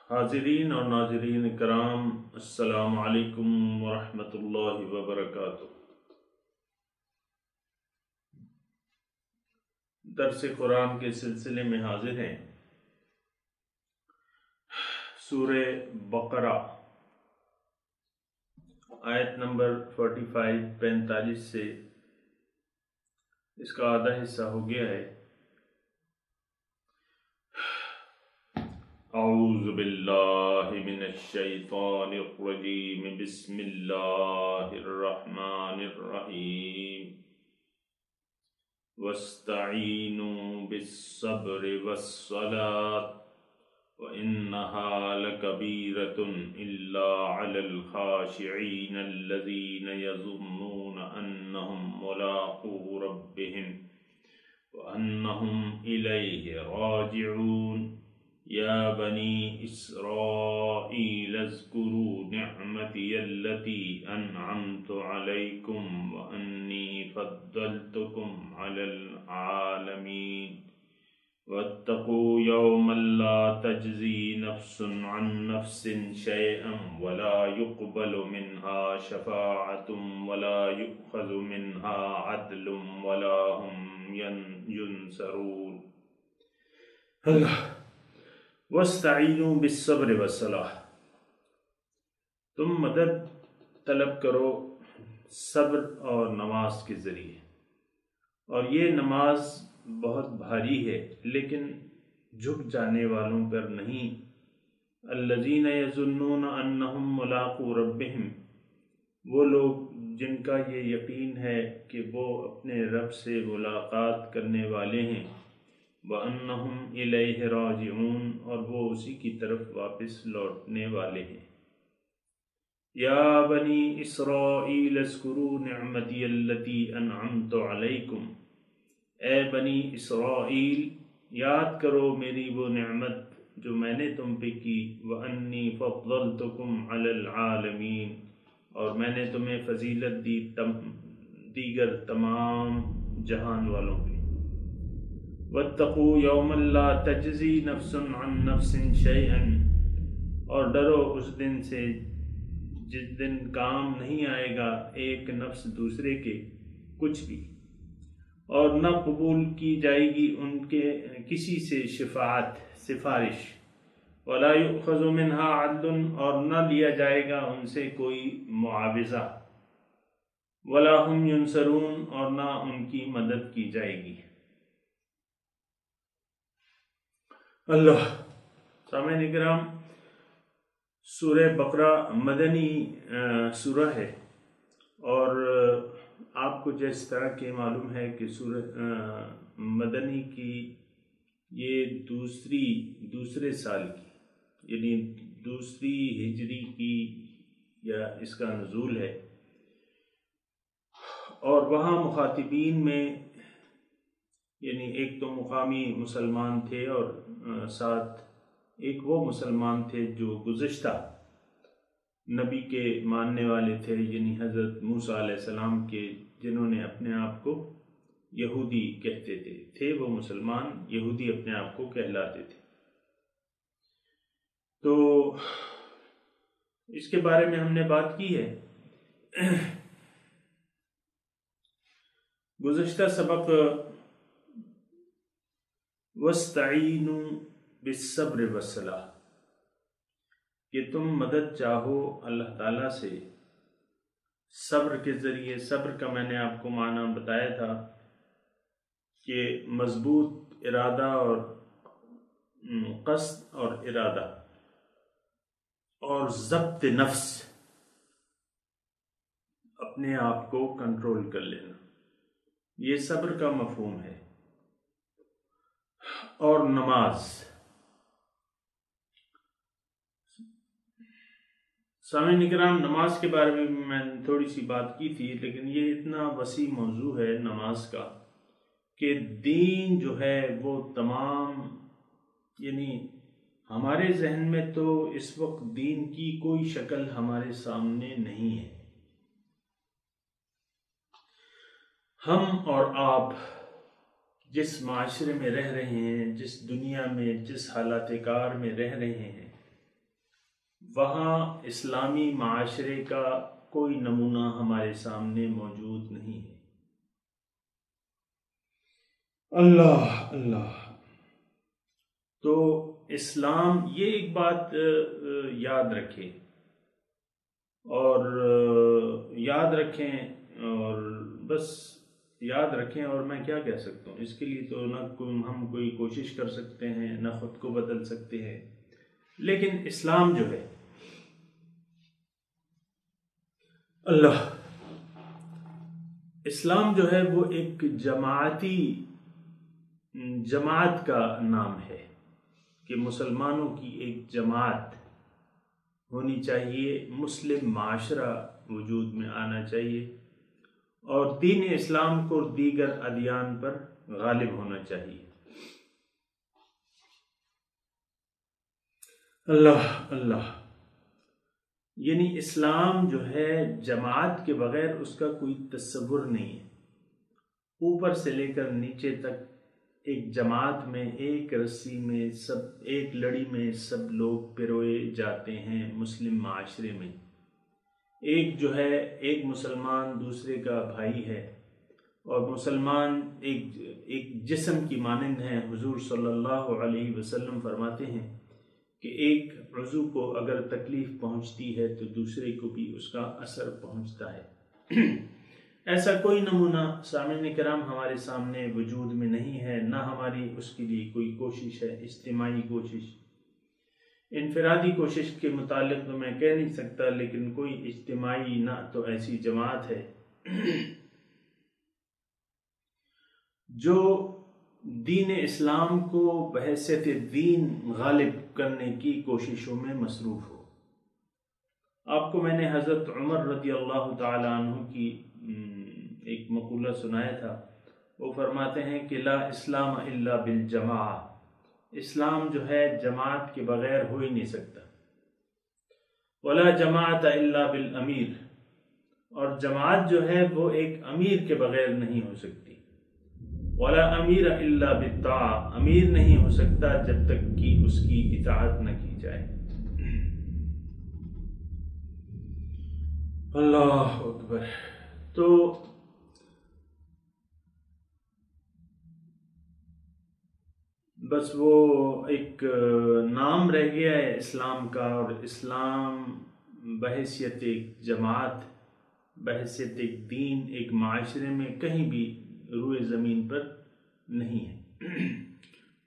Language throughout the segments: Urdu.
حاضرین اور ناظرین کرام، السلام علیکم ورحمۃ اللہ وبرکاتہ۔ درس قرآن کے سلسلے میں حاضر ہیں۔ سورہ بقرہ آیت نمبر 45 سے اس کا آدھا حصہ ہو گیا ہے۔ اعوذ باللہ من الشیطان الرجیم، بسم اللہ الرحمن الرحیم۔ واستعینوا بالصبر والصلاة وإنها لكبيرة إلا على الخاشعين الذين يظنون أنهم ملاقو ربهم وأنهم إليه راجعون۔ يا بني إسرائيل اذكروا نعمتي التي أنعمت عليكم وأني فضلتكم على العالمين واتقوا يوما لا تجزي نفس عن نفس شيئا ولا يقبل منها شفاعة ولا يؤخذ منها عدل ولا هم ينصرون۔ وَاسْتَعِينُوا بِالصَّبْرِ وَالصَّلَاةِ، تم مدد طلب کرو صبر اور نماز کے ذریعے۔ اور یہ نماز بہت بھاری ہے لیکن جھک جانے والوں پر نہیں۔ الَّذِينَ يَظُنُّونَ أَنَّهُمْ مُلَاقُو رَبِّهِمْ، وہ لوگ جن کا یہ یقین ہے کہ وہ اپنے رب سے ملاقات کرنے والے ہیں۔ وَأَنَّهُمْ إِلَيْهِ رَاجِعُونَ، اور وہ اسی کی طرف واپس لوٹنے والے ہیں۔ یا بنی اسرائیل اذکروا نعمتی التی انعمت علیکم، اے بنی اسرائیل یاد کرو میری وہ نعمت جو میں نے تم پہ کی۔ وَأَنِّي فَضَّلْتُكُمْ عَلَى الْعَالَمِينَ، اور میں نے تمہیں فضیلت دی دیگر تمام جہان والوں پہ۔ وَاتَّقُوا يَوْمًا لَا تَجْزِي نَفْسٌ عَن نَفْسٍ شَيْئًا، اور ڈرو اس دن سے جس دن کام نہیں آئے گا ایک نفس دوسرے کے کچھ بھی، اور نہ قبول کی جائے گی ان کے کسی سے شفاعت سفارش۔ وَلَا يُؤْخَذُ مِنْهَا عَدْلٌ، اور نہ لیا جائے گا ان سے کوئی معاوضہ۔ وَلَا هُمْ يُنصَرُونَ، اور نہ ان کی مدد کی جائے گی۔ اللہ سامعین اکرام، سورہ بقرہ مدنی سورہ ہے، اور آپ کو جس طرح کہ معلوم ہے کہ سورہ مدنی کی یہ دوسرے سال کی، یعنی دوسری ہجری کی یا اس کا نزول ہے، اور وہاں مخاطبین میں یعنی ایک تو مقامی مسلمان تھے، اور ساتھ ایک وہ مسلمان تھے جو گزشتہ نبی کے ماننے والے تھے، یعنی حضرت موسیٰ علیہ السلام کے، جنہوں نے اپنے آپ کو یہودی کہتے تھے وہ مسلمان یہودی اپنے آپ کو کہلاتے تھے۔ تو اس کے بارے میں ہم نے بات کی ہے۔ گزشتہ سبق وَاسْتَعِينُوا بِالصَّبْرِ وَالصَّلَاةِ، کہ تم مدد چاہو اللہ تعالیٰ سے صبر کے ذریعے۔ صبر کا میں نے آپ کو معنی بتایا تھا کہ مضبوط ارادہ اور قصد اور ارادہ اور ضبط نفس، اپنے آپ کو کنٹرول کر لینا، یہ صبر کا مفہوم ہے۔ اور نماز، سامعین اکرام نماز کے بارے میں نے تھوڑی سی بات کی تھی، لیکن یہ اتنا وسیع موضوع ہے نماز کا کہ دین جو ہے وہ تمام، یعنی ہمارے ذہن میں تو اس وقت دین کی کوئی شکل ہمارے سامنے نہیں ہے۔ ہم اور آپ جس معاشرے میں رہ رہے ہیں، جس دنیا میں، جس حالات کار میں رہ رہے ہیں، وہاں اسلامی معاشرے کا کوئی نمونہ ہمارے سامنے موجود نہیں ہے۔ اللہ اللہ۔ تو اسلام، یہ ایک بات یاد رکھے اور یاد رکھیں، اور بس یاد رکھیں، اور میں کیا کہہ سکتا ہوں، اس کے لیے تو نہ ہم کوئی کوشش کر سکتے ہیں، نہ خود کو بدل سکتے ہیں، لیکن اسلام جو ہے، اللہ، اسلام جو ہے وہ ایک جماعت کا نام ہے، کہ مسلمانوں کی ایک جماعت ہونی چاہیے، مسلم معاشرہ وجود میں آنا چاہیے، اور دین اسلام کو دیگر ادیان پر غالب ہونا چاہیے۔ اللہ اللہ۔ یعنی اسلام جو ہے جماعت کے بغیر اس کا کوئی تصور نہیں ہے، اوپر سے لے کر نیچے تک ایک جماعت میں، ایک رسی میں، ایک لڑی میں سب لوگ پروئے جاتے ہیں مسلم معاشرے میں۔ ایک جو ہے، ایک مسلمان دوسرے کا بھائی ہے، اور مسلمان ایک جسم کی مانند ہیں۔ حضور صلی اللہ علیہ وسلم فرماتے ہیں کہ ایک عضو کو اگر تکلیف پہنچتی ہے تو دوسرے کو بھی اس کا اثر پہنچتا ہے۔ ایسا کوئی نمونہ سامعین کرام ہمارے سامنے وجود میں نہیں ہے، نہ ہماری اس کے لیے کوئی کوشش ہے، اجتماعی کوشش۔ انفرادی کوشش کے متعلق تو میں کہہ نہیں سکتا، لیکن کوئی اجتماعی نہ تو ایسی جماعت ہے جو دین اسلام کو بحیثیت دین غالب کرنے کی کوششوں میں مصروف ہو۔ آپ کو میں نے حضرت عمر رضی اللہ تعالی عنہ کی ایک مقولہ سنایا تھا۔ وہ فرماتے ہیں کہ لا اسلام الا بالجماعہ، اسلام جو ہے جماعت کے بغیر ہو ہی نہیں سکتا۔ ولا جماعت الا بالامیر، اور جماعت جو ہے وہ ایک امیر کے بغیر نہیں ہو سکتی۔ ولا امیر الا بالطاعہ، امیر نہیں ہو سکتا جب تک کہ اس کی اطاعت نہ کی جائے۔ اللہ اکبر۔ تو بس وہ ایک نام رہ گیا ہے اسلام کا، اور اسلام بحیثیت ایک جماعت، بحیثیت ایک دین، ایک معاشرے میں کہیں بھی روئے زمین پر نہیں ہے۔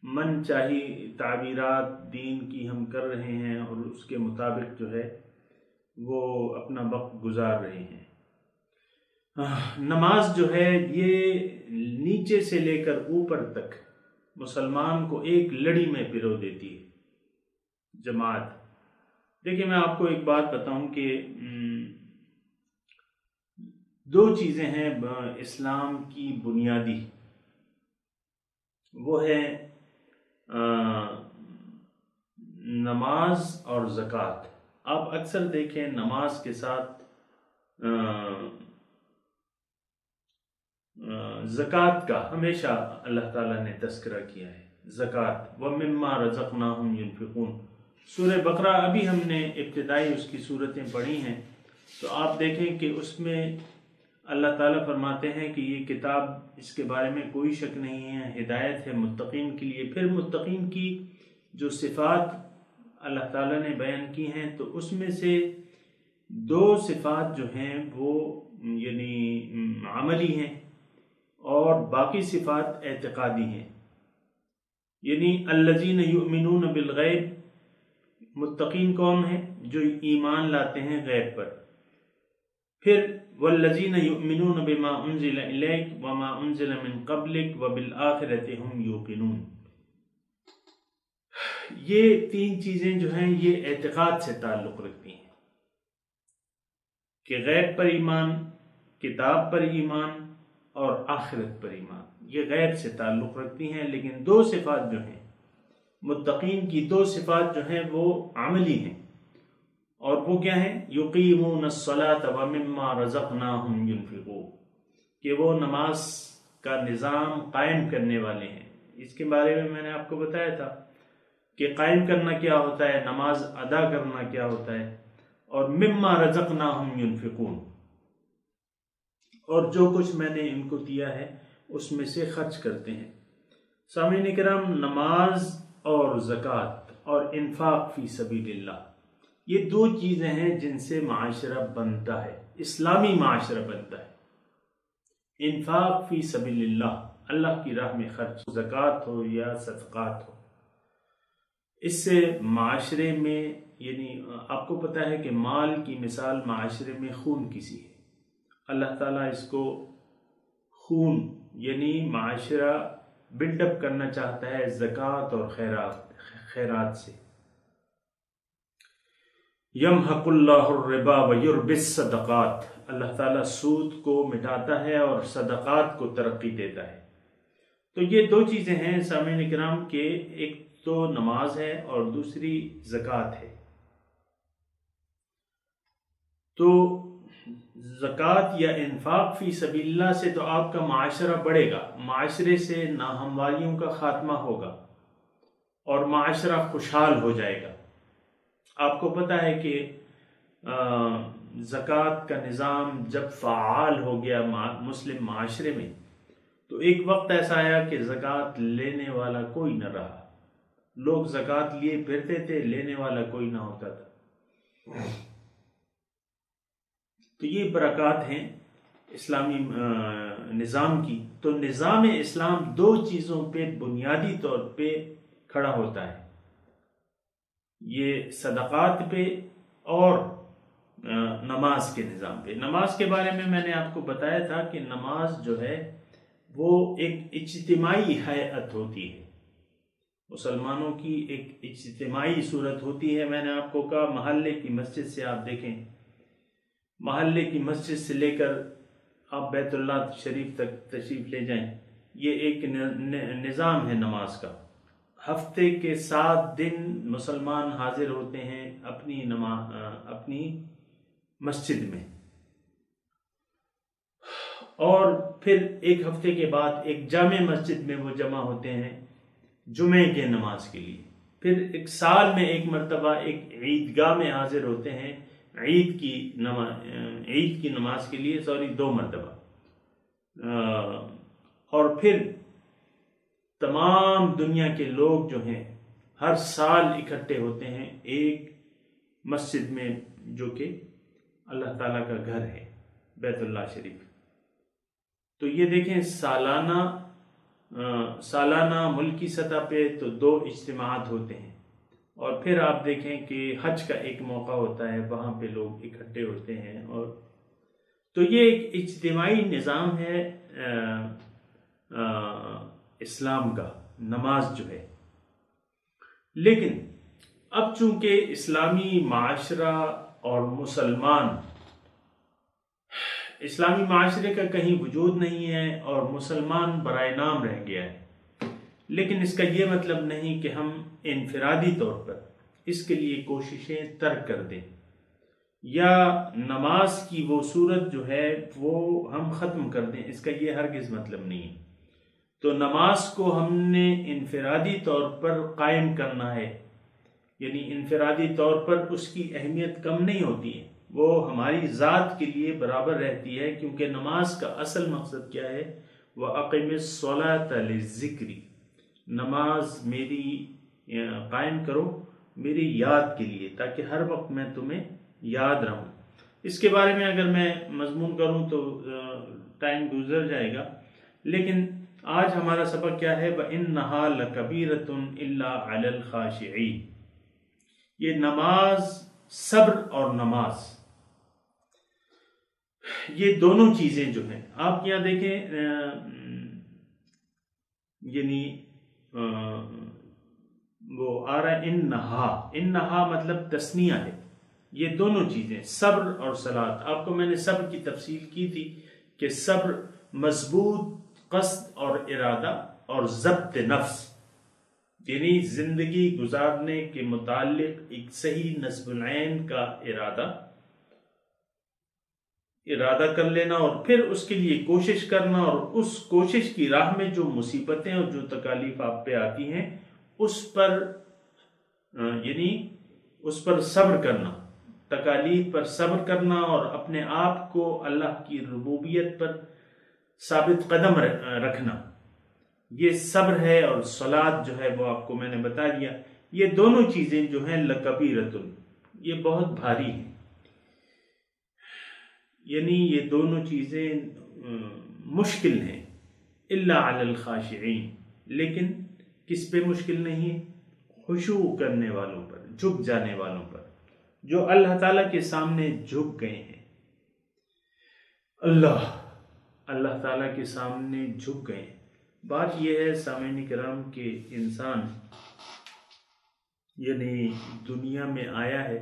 من چاہی تعبیرات دین کی ہم کر رہے ہیں، اور اس کے مطابق جو ہے وہ اپنا وقت گزار رہے ہیں۔ نماز جو ہے یہ نیچے سے لے کر اوپر تک مسلمان کو ایک لڑی میں پرو دیتی ہے، جماعت۔ دیکھیں، میں آپ کو ایک بات بتاؤں کہ دو چیزیں ہیں اسلام کی بنیادی، وہ ہے نماز اور زکوٰۃ۔ آپ اکثر دیکھیں نماز کے ساتھ زکوٰۃ کا ہمیشہ اللہ تعالیٰ نے تذکرہ کیا ہے، زکوٰۃ۔ وَمِمَّا رَزَقْنَاهُمْ يُنْفِقُونَ۔ سورہ بقرہ ابھی ہم نے ابتدائی اس کی صورتیں پڑھی ہیں، تو آپ دیکھیں کہ اس میں اللہ تعالیٰ فرماتے ہیں کہ یہ کتاب، اس کے بارے میں کوئی شک نہیں ہے، ہدایت ہے متقین کے لیے۔ پھر متقین کی جو صفات اللہ تعالیٰ نے بیان کی ہیں، تو اس میں سے دو صفات جو ہیں وہ یعنی عملی ہیں، اور باقی صفات اعتقادی ہیں۔ یعنی الذین یؤمنون بالغیب، متقین کون ہیں؟ جو ایمان لاتے ہیں غیب پر۔ پھر والذین یؤمنون بما انزل الیک وما انزل من قبلک وبالآخرۃ ھم یوقنون۔ یہ تین چیزیں جو ہیں یہ اعتقاد سے تعلق رکھتی ہیں، کہ غیب پر ایمان، کتاب پر ایمان، اور آخرت پر ایمان، یہ غیب سے تعلق رکھتی ہیں۔ لیکن دو صفات جو ہیں متقین کی، دو صفات جو ہیں وہ عملی ہیں، اور وہ کیا ہیں؟ یقیمون الصلاۃ ومما رزقناہم ینفقون، کہ وہ نماز کا نظام قائم کرنے والے ہیں۔ اس کے بارے میں نے آپ کو بتایا تھا کہ قائم کرنا کیا ہوتا ہے، نماز ادا کرنا کیا ہوتا ہے، اور مما رزقناہم ینفقون، اور جو کچھ میں نے ان کو دیا ہے اس میں سے خرچ کرتے ہیں۔ سامعین کرام، نماز اور زکوٰۃ اور انفاق فی سبیل اللہ، یہ دو چیزیں ہیں جن سے معاشرہ بنتا ہے، اسلامی معاشرہ بنتا ہے۔ انفاق فی سبیل اللہ، اللہ کی راہ میں خرچ، زکوٰۃ ہو یا صدقات ہو، اس سے معاشرے میں، یعنی آپ کو پتہ ہے کہ مال کی مثال معاشرے میں خون کسی ہے، اللہ تعالیٰ اس کو خون یعنی معاشرہ بلڈ اپ کرنا چاہتا ہے زکوٰۃ اور خیرات سے۔ یمحق اللہ الربا ویربی الصدقات، اللہ تعالیٰ سود کو مٹاتا ہے اور صدقات کو ترقی دیتا ہے۔ تو یہ دو چیزیں ہیں سامعین کرام، کہ ایک تو نماز ہے اور دوسری زکوٰۃ ہے۔ تو زکوٰۃ یا انفاق فی سبیل اللہ سے تو آپ کا معاشرہ بڑھے گا، معاشرے سے ناہمواریوں کا خاتمہ ہوگا اور معاشرہ خوشحال ہو جائے گا۔ آپ کو پتہ ہے کہ زکوٰۃ کا نظام جب فعال ہو گیا مسلم معاشرے میں، تو ایک وقت ایسا آیا کہ زکوٰۃ لینے والا کوئی نہ رہا، لوگ زکوٰۃ لیے پھرتے تھے، لینے والا کوئی نہ ہوتا تھا۔ تو یہ برکات ہیں اسلامی نظام کی۔ تو نظام اسلام دو چیزوں پہ بنیادی طور پہ کھڑا ہوتا ہے، یہ صدقات پہ اور نماز کے نظام پہ۔ نماز کے بارے میں نے آپ کو بتایا تھا کہ نماز جو ہے وہ ایک اجتماعی ہیئت ہوتی ہے، مسلمانوں کی ایک اجتماعی صورت ہوتی ہے۔ میں نے آپ کو کہا محلے کی مسجد سے آپ دیکھیں، محلے کی مسجد سے لے کر آپ بیت اللہ شریف تک تشریف لے جائیں، یہ ایک نظام ہے نماز کا۔ ہفتے کے 7 دن مسلمان حاضر ہوتے ہیں اپنی مسجد میں، اور پھر ایک ہفتے کے بعد ایک جامع مسجد میں وہ جمع ہوتے ہیں جمعے کے نماز کے لیے، پھر ایک سال میں ایک مرتبہ ایک عیدگاہ میں حاضر ہوتے ہیں عید کی نماز کے لیے 2 مرتبہ، اور پھر تمام دنیا کے لوگ جو ہیں ہر سال اکٹھے ہوتے ہیں ایک مسجد میں جو کہ اللہ تعالیٰ کا گھر ہے، بیت اللہ شریف۔ تو یہ دیکھیں سالانہ ملکی سطح پہ تو 2 اجتماعات ہوتے ہیں، اور پھر آپ دیکھیں کہ حج کا ایک موقع ہوتا ہے، وہاں پہ لوگ اکٹھے ہوتے ہیں، اور تو یہ ایک اجتماعی نظام ہے اسلام کا، نماز جو ہے۔ لیکن اب چونکہ اسلامی معاشرہ اور مسلمان، اسلامی معاشرے کا کہیں وجود نہیں ہے اور مسلمان برائے نام رہ گیا ہے، لیکن اس کا یہ مطلب نہیں کہ ہم انفرادی طور پر اس کے لیے کوششیں ترک کر دیں، یا نماز کی وہ صورت جو ہے وہ ہم ختم کر دیں، اس کا یہ ہرگز مطلب نہیں ہے۔ تو نماز کو ہم نے انفرادی طور پر قائم کرنا ہے، یعنی انفرادی طور پر اس کی اہمیت کم نہیں ہوتی ہے، وہ ہماری ذات کے لیے برابر رہتی ہے، کیونکہ نماز کا اصل مقصد کیا ہے؟ وَأَقِمِ الصَّلَاةَ لِلذِّكْرِ، نماز میری قائم کرو میری یاد کے لیے، تاکہ ہر وقت میں تمہیں یاد رہوں۔ اس کے بارے میں اگر میں مضمون کروں تو ٹائم گزر جائے گا، لیکن آج ہمارا سبق کیا ہے؟ وَإِنَّهَا لَكَبِيرَةٌ إِلَّا عَلَى الْخَاشِعِينَ، یہ نماز، صبر اور نماز، یہ دونوں چیزیں جو ہیں، آپ یہاں دیکھیں، یعنی وہ آ رہا ہے انہا مطلب تثنیہ ہے، یہ دونوں چیزیں صبر اور صلاۃ۔ آپ کو میں نے صبر کی تفصیل کی تھی کہ صبر مضبوط قصد اور ارادہ اور ضبط نفس، یعنی زندگی گزارنے کے متعلق ایک صحیح نصب العین کا ارادہ کر لینا، اور پھر اس کے لیے کوشش کرنا، اور اس کوشش کی راہ میں جو مصیبتیں اور جو تکالیف آپ پہ آتی ہیں اس پر یعنی اس پر صبر کرنا، تکالیف پر صبر کرنا، اور اپنے آپ کو اللہ کی ربوبیت پر ثابت قدم رکھنا، یہ صبر ہے۔ اور صلاۃ جو ہے وہ آپ کو میں نے بتا دیا، یہ دونوں چیزیں جو ہیں لکبیرۃ، یہ بہت بھاری ہیں، یعنی یہ دونوں چیزیں مشکل ہیں، الا علی الخاشعین، لیکن کس پہ مشکل نہیں ہے؟ خشوع کرنے والوں پر، جھک جانے والوں پر، جو اللہ تعالیٰ کے سامنے جھک گئے ہیں، اللہ تعالیٰ کے سامنے جھک گئے ہیں۔ بات یہ ہے سامعین کرام کہ انسان یعنی دنیا میں آیا ہے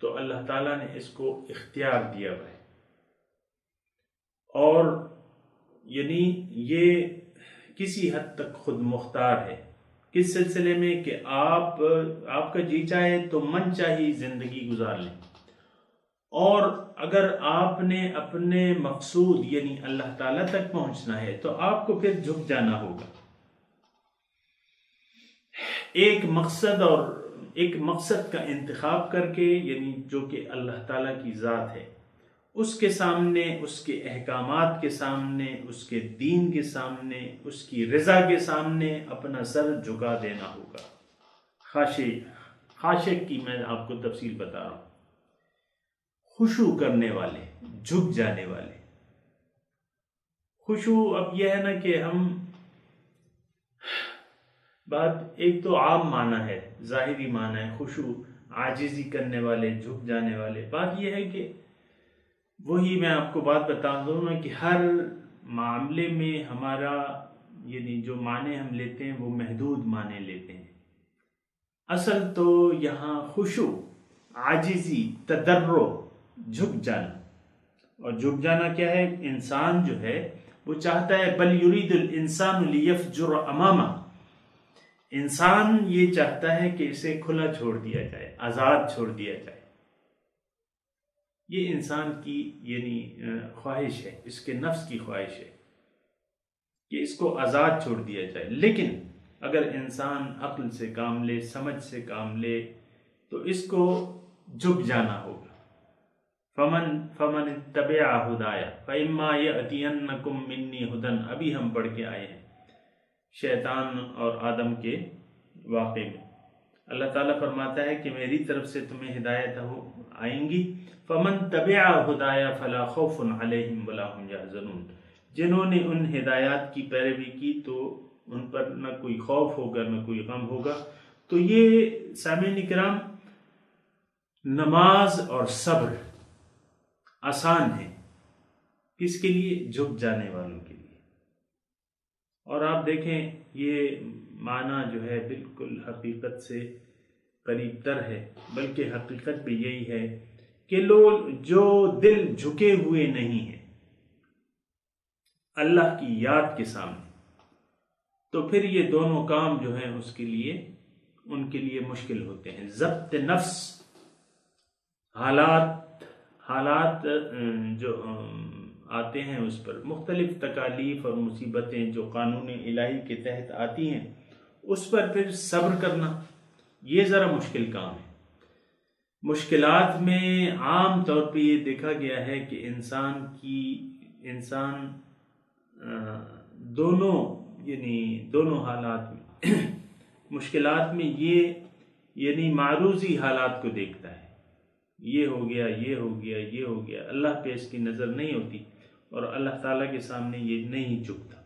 تو اللہ تعالیٰ نے اس کو اختیار دیا ہوا ہے، اور یعنی یہ کسی حد تک خود مختار ہے، کس سلسلے میں کہ آپ کا جی چاہے تو من چاہی زندگی گزار لیں، اور اگر آپ نے اپنے مقصود یعنی اللہ تعالیٰ تک پہنچنا ہے تو آپ کو پھر جھک جانا ہوگا۔ ایک مقصد کا انتخاب کر کے، یعنی جو کہ اللہ تعالیٰ کی ذات ہے، اس کے سامنے، اس کے احکامات کے سامنے، اس کے دین کے سامنے، اس کی رضا کے سامنے اپنا سر جھکا دینا ہوگا۔ خاشع کی میں آپ کو تفصیل بتا رہا ہوں، خشوع کرنے والے، جھک جانے والے۔ خشوع اب یہ ہے نا کہ ہم بات ایک تو عام معنی ہے، ظاہری معنی ہے خشوع، عاجزی کرنے والے، جھک جانے والے۔ بات یہ ہے کہ وہی میں آپ کو بات بتا دوں نا کہ ہر معاملے میں ہمارا یعنی جو معنی ہم لیتے ہیں وہ محدود معنی لیتے ہیں۔ اصل تو یہاں خشوع، عاجزی، تضرع، جھک جانا، اور جھک جانا کیا ہے؟ انسان جو ہے وہ چاہتا ہے، بل یرید الانسان لیفجر امامہ، انسان یہ چاہتا ہے کہ اسے کھلا چھوڑ دیا جائے، آزاد چھوڑ دیا جائے۔ یہ انسان کی یعنی خواہش ہے، اس کے نفس کی خواہش ہے کہ اس کو آزاد چھوڑ دیا جائے، لیکن اگر انسان عقل سے کام لے، سمجھ سے کام لے، تو اس کو جھک جانا ہوگا۔ فمن اتبع ہدایا فاما یأتینکم منی ھدی، ابھی ہم پڑھ کے آئے ہیں شیطان اور آدم کے واقعے میں۔ اللہ تعالیٰ فرماتا ہے کہ میری طرف سے تمہیں ہدایت آئیں گی، فمن تبع ہدایا فلا خوف علیہم ولا ہم یحزنون، جنہوں نے ان ہدایات کی پیروی کی تو ان پر نہ کوئی خوف ہوگا نہ کوئی غم ہوگا۔ تو یہ سامعین کرام، نماز اور صبر آسان ہے، کس کے لیے؟ جھک جانے والوں کے لیے۔ اور آپ دیکھیں یہ معنی جو ہے بالکل حقیقت سے قریب تر ہے، بلکہ حقیقت بھی یہی ہے کہ لوگ جو دل جھکے ہوئے نہیں ہیں اللہ کی یاد کے سامنے، تو پھر یہ دونوں کام جو ہیں اس کے لیے ان کے لیے مشکل ہوتے ہیں۔ ضبط نفس، حالات جو آتے ہیں اس پر، مختلف تکالیف اور مصیبتیں جو قانون الہی کے تحت آتی ہیں، اس پر پھر صبر کرنا، یہ ذرا مشکل کام ہے۔ مشکلات میں عام طور پہ یہ دیکھا گیا ہے کہ انسان دونوں حالات میں مشکلات میں یہ یعنی معروضی حالات کو دیکھتا ہے، یہ ہو گیا، یہ ہو گیا، یہ ہو گیا، اللہ پہ اس کی نظر نہیں ہوتی، اور اللہ تعالیٰ کے سامنے یہ نہیں جھکتا۔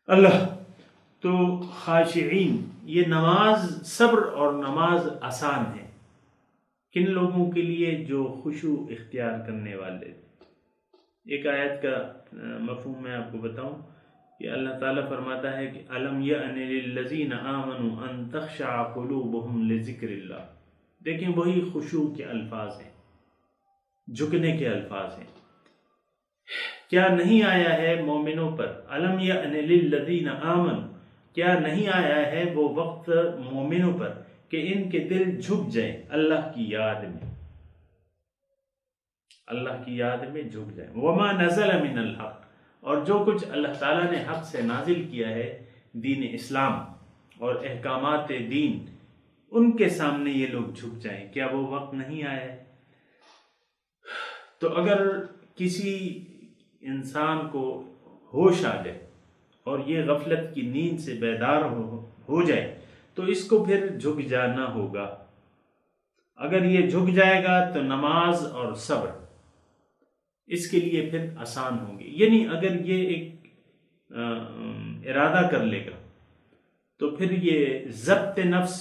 اللہ تو خاشعین، یہ نماز، صبر اور نماز آسان ہے کن لوگوں کے لیے؟ جو خشوع اختیار کرنے والے۔ ایک آیت کا مفہوم میں آپ کو بتاؤں کہ اللہ تعالیٰ فرماتا ہے کہ أَلَمْ يَأْنِ لِلَّذِينَ آمَنُوا أَن تَخْشَعَ قُلُوبُهُمْ لِذِكْرِ اللَّهِ، دیکھیں وہی خشوع کے الفاظ ہیں، جھکنے کے الفاظ ہیں۔ کیا نہیں آیا ہے مومنوں پر؟ أَلَمْ يَأْنِ لِلَّذِينَ آمَنُوا، کیا نہیں آیا ہے وہ وقت مومنوں پر کہ ان کے دل جھک جائیں اللہ کی یاد میں، اللہ کی یاد میں جھک جائیں۔ وَمَا نَزَلَ مِنَ الْحَقِّ، اور جو کچھ اللہ تعالیٰ نے حق سے نازل کیا ہے، دین اسلام اور احکامات دین، ان کے سامنے یہ لوگ جھک جائیں، کیا وہ وقت نہیں آیا ہے؟ تو اگر کسی انسان کو ہوش آ جائے اور یہ غفلت کی نیند سے بیدار ہو جائے تو اس کو پھر جھک جانا ہوگا۔ اگر یہ جھک جائے گا تو نماز اور صبر اس کے لیے پھر آسان ہوں گے۔ یعنی اگر یہ ایک ارادہ کر لے گا تو پھر یہ ضبط نفس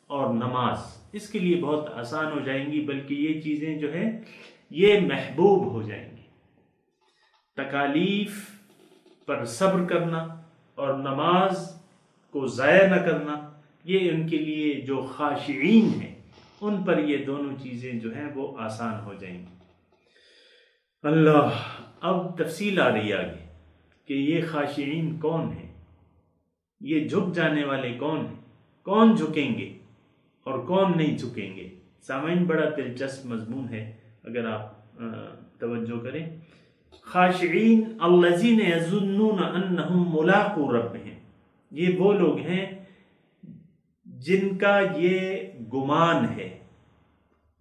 اور نماز اس کے لیے بہت آسان ہو جائیں گی، بلکہ یہ چیزیں جو ہیں یہ محبوب ہو جائیں گی۔ تکالیف پر صبر کرنا اور نماز کو ضائع نہ کرنا، یہ ان کے لیے جو خاشعین ہیں ان پر یہ دونوں چیزیں جو ہیں وہ آسان ہو جائیں گی۔ اللہ، اب تفصیل آ رہی آگے کہ یہ خاشعین کون ہیں، یہ جھک جانے والے کون ہیں، کون جھکیں گے اور کون نہیں جھکیں گے۔ سامعین، بڑا دلچسپ مضمون ہے اگر آپ توجہ کریں۔ خاشعین الذین یظنون انہم ملاقو ربہم، یہ وہ لوگ ہیں جن کا یہ گمان ہے۔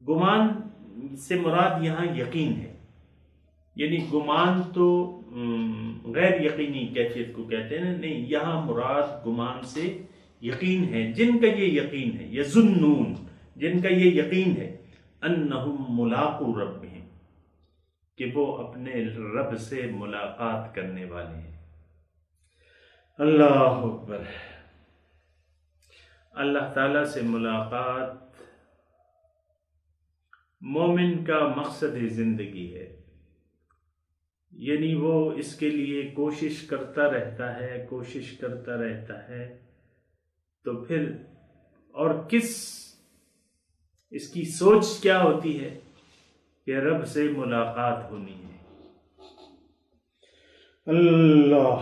گمان سے مراد یہاں یقین ہے، یعنی گمان تو غیر یقینی کیفیت کو کہتے ہیں، نہیں، یہاں مراد گمان سے یقین ہے۔ جن کا یہ یقین ہے، یظنون، جن کا یہ یقین ہے، انہم ملاقو ربہم، کہ وہ اپنے رب سے ملاقات کرنے والے ہیں۔ اللہ اکبر! اللہ تعالیٰ سے ملاقات مومن کا مقصد زندگی ہے، یعنی وہ اس کے لیے کوشش کرتا رہتا ہے، تو پھر اور اس کی سوچ کیا ہوتی ہے کہ رب سے ملاقات ہونی ہے۔ اللہ،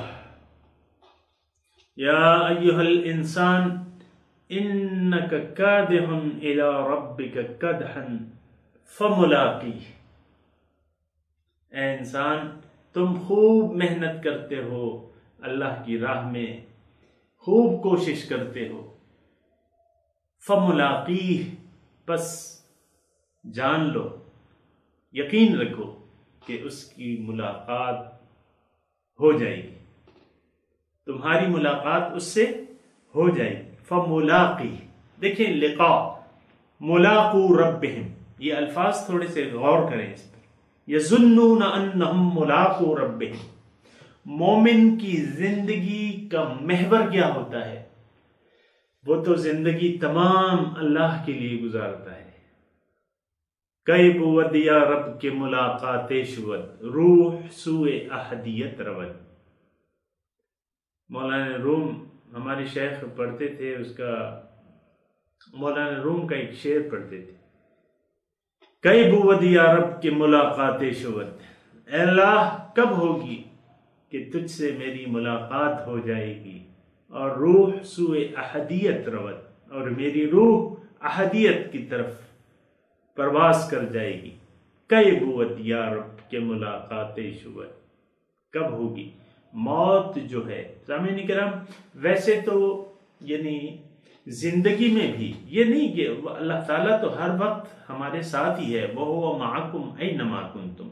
یا ایھا الانسان انک کادح الی ربک کدحا فملاقیہ، اے انسان تم خوب محنت کرتے ہو اللہ کی راہ میں، خوب کوشش کرتے ہو، فملاقیہ، بس جان لو، یقین رکھو کہ اس کی ملاقات ہو جائے گی، تمہاری ملاقات اس سے ہو جائے گی۔ فملاقیہ، دیکھیں، لقاء، ملاقو ربہم، یہ الفاظ تھوڑے سے غور کریں اس پر۔ یظنون انہم ملاقو ربہم، مومن کی زندگی کا محور کیا ہوتا ہے؟ وہ تو زندگی تمام اللہ کے لیے گزارتا ہے۔ کئی بود یا رب کے ملاقات شود، روح سوئے احدیت رود۔ مولانا روم ہمارے شیخ پڑھتے تھے، اس کا مولانا روم کا ایک شعر پڑھتے تھے، کئی بود یا رب کے ملاقات شود، اے اللہ کب ہوگی کہ تجھ سے میری ملاقات ہو جائے گی، اور روح سوئے احدیت رود، اور میری روح احدیت کی طرف پرواز کر جائے گی۔ کئی بود یا رب کے ملاقات شود، کب ہوگی؟ موت جو ہے سامعین کرام، ویسے تو یعنی زندگی میں بھی یہ نہیں کہ اللہ تعالیٰ تو ہر وقت ہمارے ساتھ ہی ہے، وَهُوَ مَعَكُمْ أَيْنَمَا كُنْتُمْ،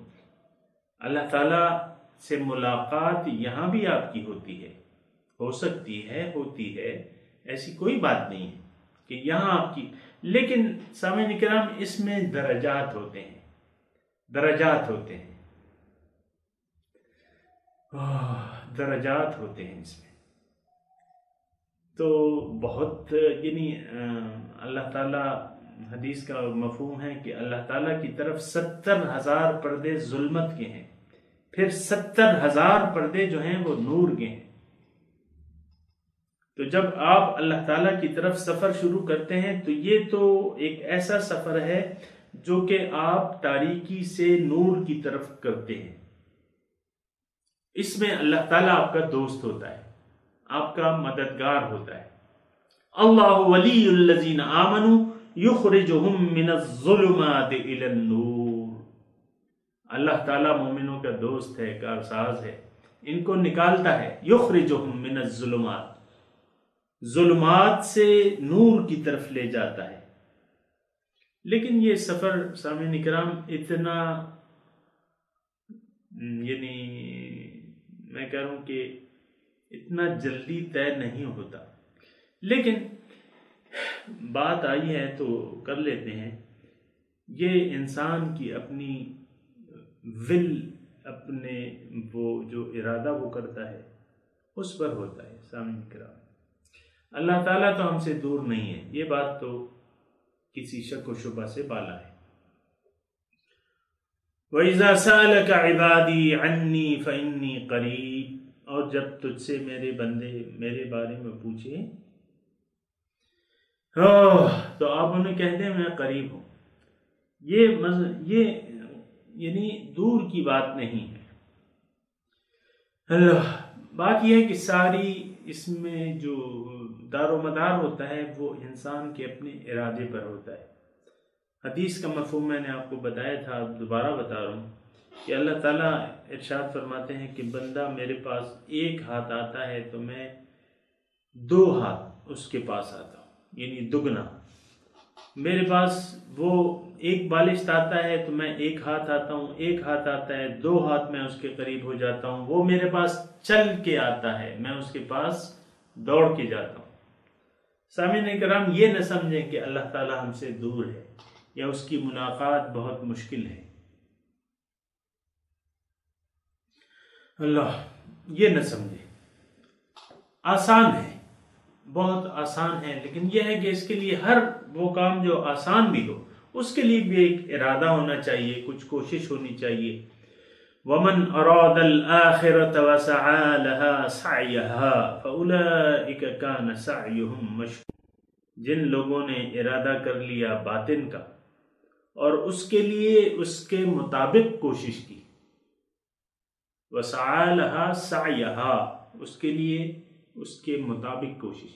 اللہ تعالیٰ سے ملاقات یہاں بھی آپ کی ہوتی ہے، ہو سکتی ہے، ہوتی ہے، ایسی کوئی بات نہیں ہے کہ یہاں آپ کی، لیکن سامعین کرام اس میں درجات ہوتے ہیں، درجات ہوتے ہیں اس میں، تو بہت یعنی اللہ تعالیٰ، حدیث کا مفہوم ہے کہ اللہ تعالیٰ کی طرف 70,000 پردے ظلمت کے ہیں، پھر 70,000 پردے جو ہیں وہ نور کے ہیں۔ تو جب آپ اللہ تعالیٰ کی طرف سفر شروع کرتے ہیں تو یہ تو ایک ایسا سفر ہے جو کہ آپ تاریکی سے نور کی طرف کرتے ہیں۔ اس میں اللہ تعالیٰ آپ کا دوست ہوتا ہے، آپ کا مددگار ہوتا ہے۔ اللہ ولی الذین آمنوا یخرجہم من الظلمات الی النور، اللہ تعالیٰ مومنوں کا دوست ہے، کارساز ہے، ان کو نکالتا ہے، یخرجہم من الظلمات، ظلمات سے نور کی طرف لے جاتا ہے. لیکن یہ سفر سامعین کرام اتنا یعنی میں کہہ رہا ہوں کہ اتنا جلدی طے نہیں ہوتا. لیکن بات آئی ہے تو کر لیتے ہیں. یہ انسان کی اپنی ول، اپنے وہ جو ارادہ وہ کرتا ہے اس پر ہوتا ہے. سامعین کرام اللہ تعالیٰ تو ہم سے دور نہیں ہے، یہ بات تو کسی شک و شبہ سے بالا ہے. وَإِذَا سَأَلَكَ عِبَادِي عَنِّي فَإِنِّي قَرِيب، اور جب تجھ سے میرے بندے میرے بارے میں پوچھیں تو آپ انہیں کہہ دیں میں قریب ہوں. یہ یعنی دور کی بات نہیں ہے. بات یہ ہے کہ ساری اس میں جو دار و مدار ہوتا ہے وہ انسان کے اپنے ارادے پر ہوتا ہے. حدیث کا مفہوم میں نے آپ کو بتایا تھا، دوبارہ بتا رہا ہوں کہ اللہ تعالیٰ ارشاد فرماتے ہیں کہ بندہ میرے پاس ایک ہاتھ آتا ہے تو میں 2 ہاتھ اس کے پاس آتا ہوں، یعنی دگنا. میرے پاس وہ ایک بالشت آتا ہے تو میں 1 ہاتھ آتا ہوں، 1 ہاتھ آتا ہے 2 ہاتھ میں اس کے قریب ہو جاتا ہوں. وہ میرے پاس چل کے آتا ہے، میں اس کے پاس دوڑ کے جاتا ہوں. سامعین کرام یہ نہ سمجھیں کہ اللہ تعالیٰ ہم سے دور ہے یا اس کی ملاقات بہت مشکل ہے. اللہ یہ نہ سمجھے، آسان ہے، بہت آسان ہے. لیکن یہ ہے کہ اس کے لیے ہر وہ کام جو آسان بھی ہو اس کے لیے بھی ایک ارادہ ہونا چاہیے، کچھ کوشش ہونی چاہیے. وَمَنْ أَرَادَ الْآخِرَةَ وَسَعَى لَهَا سَعْيَهَا فَأُولَئِكَ كَانَ سَعْيُهُمْ مَشْكُورًا. جن لوگوں نے ارادہ کر لیا باطن کا اور اس کے لیے اس کے مطابق کوشش کی، وَسَعَى لَهَا سَعْيَهَا اس کے لیے اس کے مطابق کوشش،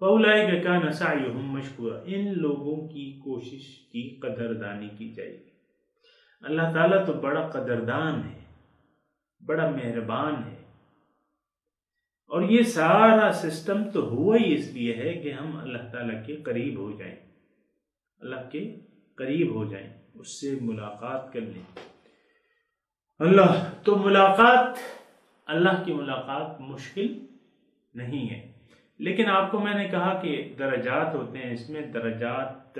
فَأُولَئِكَ كَانَ سَعْيُهُمْ مَشْكُورًا ان لوگوں کی کوشش کی قدردانی کی جائے گی. اللہ تعالیٰ تو بڑا قدردان ہے، بڑا مہربان ہے. اور یہ سارا سسٹم تو ہوا ہی اس لیے ہے کہ ہم اللہ تعالیٰ کے قریب ہو جائیں، اللہ کے قریب ہو جائیں، اس سے ملاقات کر لیں. اللہ تو ملاقات، اللہ کی ملاقات مشکل نہیں ہے. لیکن آپ کو میں نے کہا کہ درجات ہوتے ہیں، اس میں درجات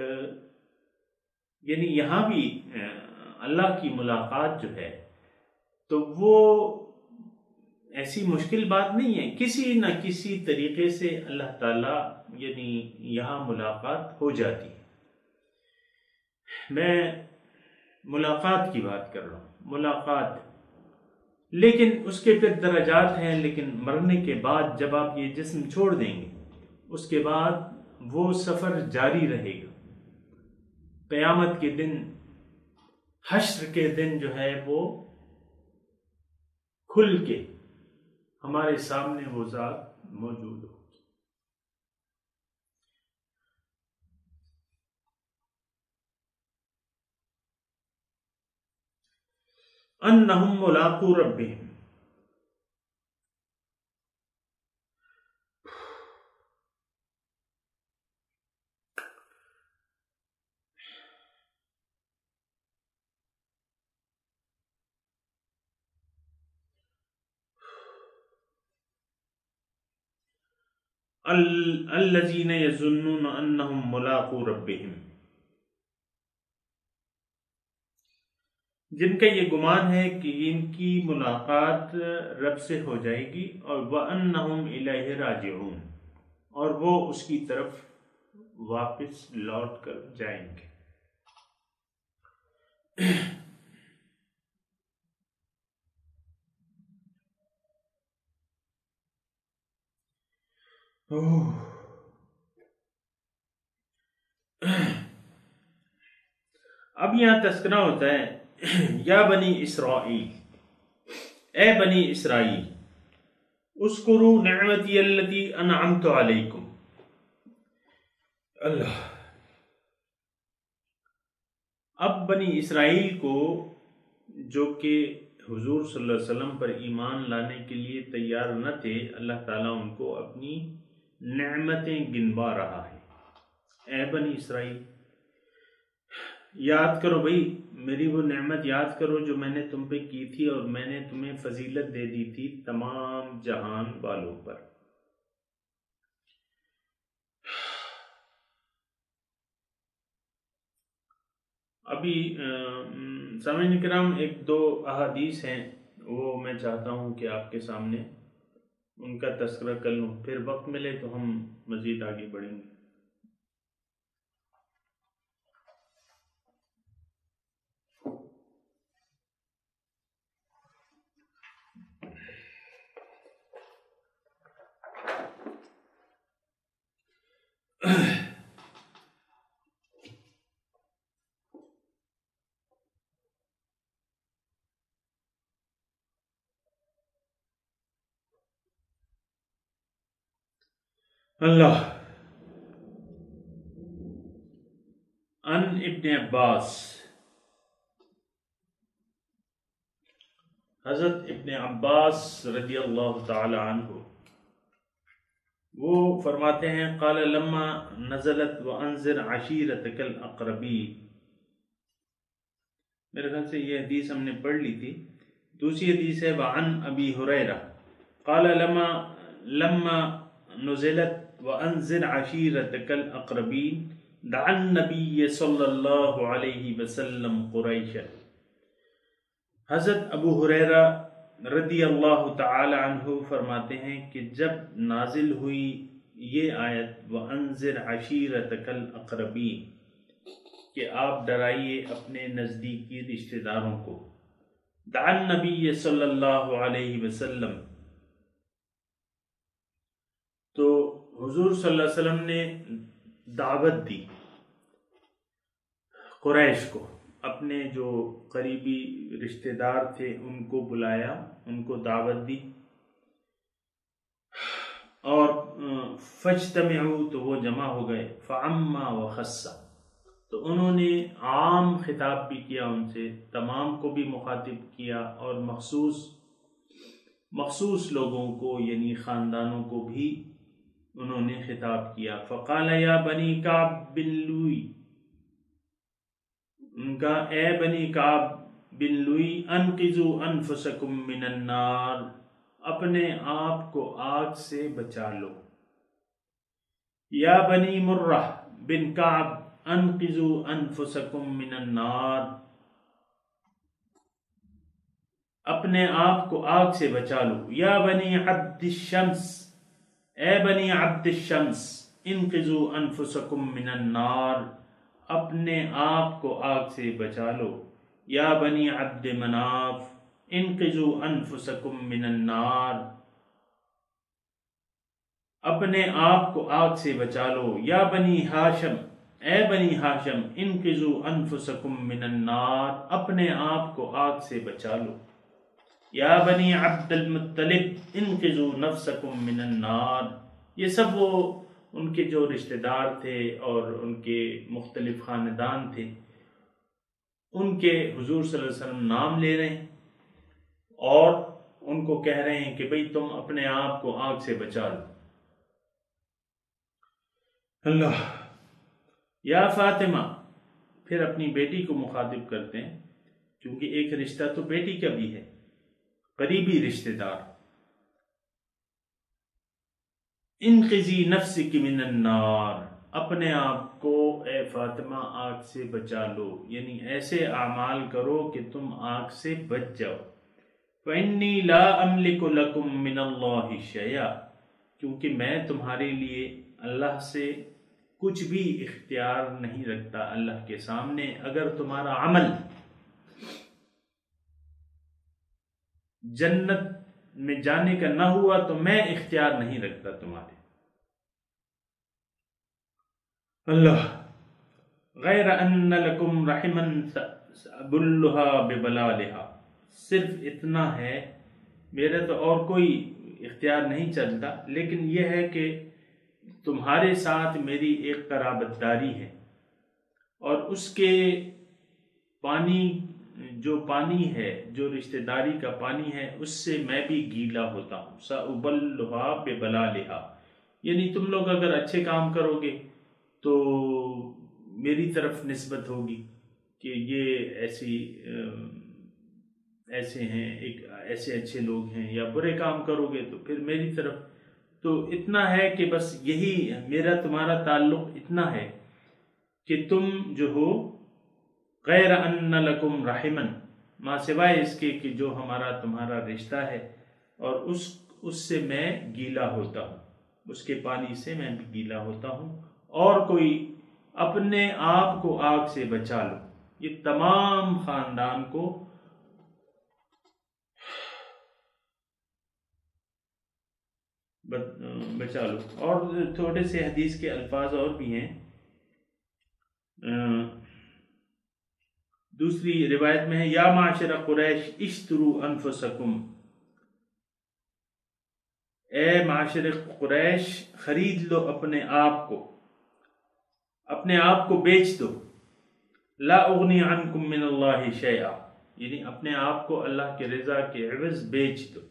یعنی یہاں بھی اللہ کی ملاقات جو ہے تو وہ ایسی مشکل بات نہیں ہے. کسی نہ کسی طریقے سے اللہ تعالیٰ یعنی یہاں ملاقات ہو جاتی ہے. میں ملاقات کی بات کر رہا ہوں، ملاقات. لیکن اس کے پھر درجات ہیں. لیکن مرنے کے بعد جب آپ یہ جسم چھوڑ دیں گے اس کے بعد وہ سفر جاری رہے گا. قیامت کے دن، حشر کے دن جو ہے وہ کھل کے ہمارے سامنے وہ ذات موجود ہو. انہم ملاقو ربہم، الذین یظنون انہم ملاقو ربہم، جن کا یہ گمان ہے کہ ان کی ملاقات رب سے ہو جائے گی. اور وَأَنَّهُمْ إِلَيْهِ رَاجِعُونَ اور وہ اس کی طرف واپس لوٹ کر جائیں گے. اب یہاں تذکرہ ہوتا ہے یا بنی اسرائیل، اے بنی اسرائیل، اذکروا نعمتی التی انعمت علیکم. اللہ اب بنی اسرائیل کو جو کہ حضور صلی اللہ علیہ وسلم پر ایمان لانے کے لیے تیار نہ تھے، اللہ تعالیٰ ان کو اپنی نعمتیں گنوا رہا ہے۔ اے بنی اسرائیل، یاد کرو بھئی، میری وہ نعمت یاد کرو جو میں نے تم پہ کی تھی، اور میں نے تمہیں فضیلت دے دی تھی تمام جہان والوں پر۔ ابھی سامعین کرام ایک دو احادیث ہیں، وہ میں چاہتا ہوں کہ آپ کے سامنے ان کا تذکرہ کر لوں، پھر وقت ملے تو ہم مزید آگے بڑھیں گے۔ اللہ ان ابن عباس، حضرت ابن عباس رضی اللہ تعالی عنہ وہ فرماتے ہیں، قال لما نزلت وانذر عشیرتک الاقربین۔ میرے خیال سے یہ حدیث ہم نے پڑھ لی تھی۔ دوسری حدیث ہے وعن ابی ہریرہ قال لما نزلت وانذر عشیرتک الاقربین دعا النبی صلی اللہ علیہ وسلم قریشا۔ حضرت ابو ہریرہ رضی اللہ تعالی عنہ فرماتے ہیں کہ جب نازل ہوئی یہ آیت وانذر عشیرتک الاقربین کہ آپ ڈرائیے اپنے نزدیکی رشتہ داروں کو، دعا النبی صلی اللہ علیہ وسلم، تو حضور صلی اللہ علیہ وسلم نے دعوت دی قریش کو، اپنے جو قریبی رشتہ دار تھے ان کو بلایا، ان کو دعوت دی، اور فاجتمعوا تو وہ جمع ہو گئے، فعما وخصا تو انہوں نے عام خطاب بھی کیا، ان سے تمام کو بھی مخاطب کیا، اور مخصوص لوگوں کو یعنی خاندانوں کو بھی انہوں نے خطاب کیا۔ فقال یا بنی کعب بن لوئی، ان کا اے بنی کعب بن لوئی، انقذوا انفسکم من النار، اپنے آپ کو آگ سے بچا لو۔ یا بنی مرہ بن کعب انقذوا انفسکم من النار، اپنے آپ کو آگ سے بچا لو۔ یا بنی عبد الشمس، اے بنی عبد الشمس انقذوا انفسکم من النار، اپنے آپ کو آگ سے بچا لو۔ یا بنی عبد مناف انقذوا انفسکم من النار، اپنے آپ کو آگ سے بچا لو۔ یا بنی ہاشم، اے بنی ہاشم انقذوا انفسکم من النار، اپنے آپ کو آگ سے بچا لو۔ یا بنی عبد المطلب انقذوا نفسکم من النار، یہ سب وہ ان کے جو رشتہ دار تھے اور ان کے مختلف خاندان تھے، ان کے حضور صلی اللہ علیہ وسلم نام لے رہے ہیں اور ان کو کہہ رہے ہیں کہ بھئی تم اپنے آپ کو آگ سے بچا لو۔ اللہ، یا فاطمہ، پھر اپنی بیٹی کو مخاطب کرتے ہیں، کیونکہ ایک رشتہ تو بیٹی کا بھی ہے، قریبی رشتہ دار۔ انقذی نفسک من النار، اپنے آپ کو اے فاطمہ آگ سے بچا لو، یعنی ایسے اعمال کرو کہ تم آگ سے بچ جاؤ۔ فإنی لا املک لکم من اللہ شیئا، کیونکہ میں تمہارے لیے اللہ سے کچھ بھی اختیار نہیں رکھتا اللہ کے سامنے، اگر تمہارا عمل جنت میں جانے کا نہ ہوا تو میں اختیار نہیں رکھتا تمہارے۔ اللہ، غیر ان لکم رحما سأبلھا ببلالھا، صرف اتنا ہے، میرا تو اور کوئی اختیار نہیں چلتا، لیکن یہ ہے کہ تمہارے ساتھ میری ایک قرابت داری ہے، اور اس کے جو پانی ہے، جو رشتہ داری کا پانی ہے، اس سے میں بھی گیلا ہوتا ہوں۔ سأبلھا ببلالھا، یعنی تم لوگ اگر اچھے کام کرو گے تو میری طرف نسبت ہوگی کہ یہ ایسے ہیں، ایک ایسے اچھے لوگ ہیں، یا برے کام کرو گے تو پھر میری طرف. تو اتنا ہے کہ بس یہی میرا تمہارا تعلق اتنا ہے کہ تم جو ہو غیر ان لکم رحمن، ما سوائے اس کے کہ جو ہمارا تمہارا رشتہ ہے، اور اس سے میں گیلا ہوتا ہوں، اس کے پانی سے میں بھی گیلا ہوتا ہوں. اور کوئی اپنے آپ کو آگ سے بچا لو. یہ تمام خاندان کو بچا لو. اور تھوڑے سے حدیث کے الفاظ اور بھی ہیں. دوسری روایت میں ہے یا معاشر قریش اشتروا انفسکم، اے معاشر قریش خرید لو اپنے آپ کو بیچ دو. لا اغنی عنکم من اللہ شیئا، یعنی اپنے آپ کو اللہ کے رضا کے عوض بیچ دو،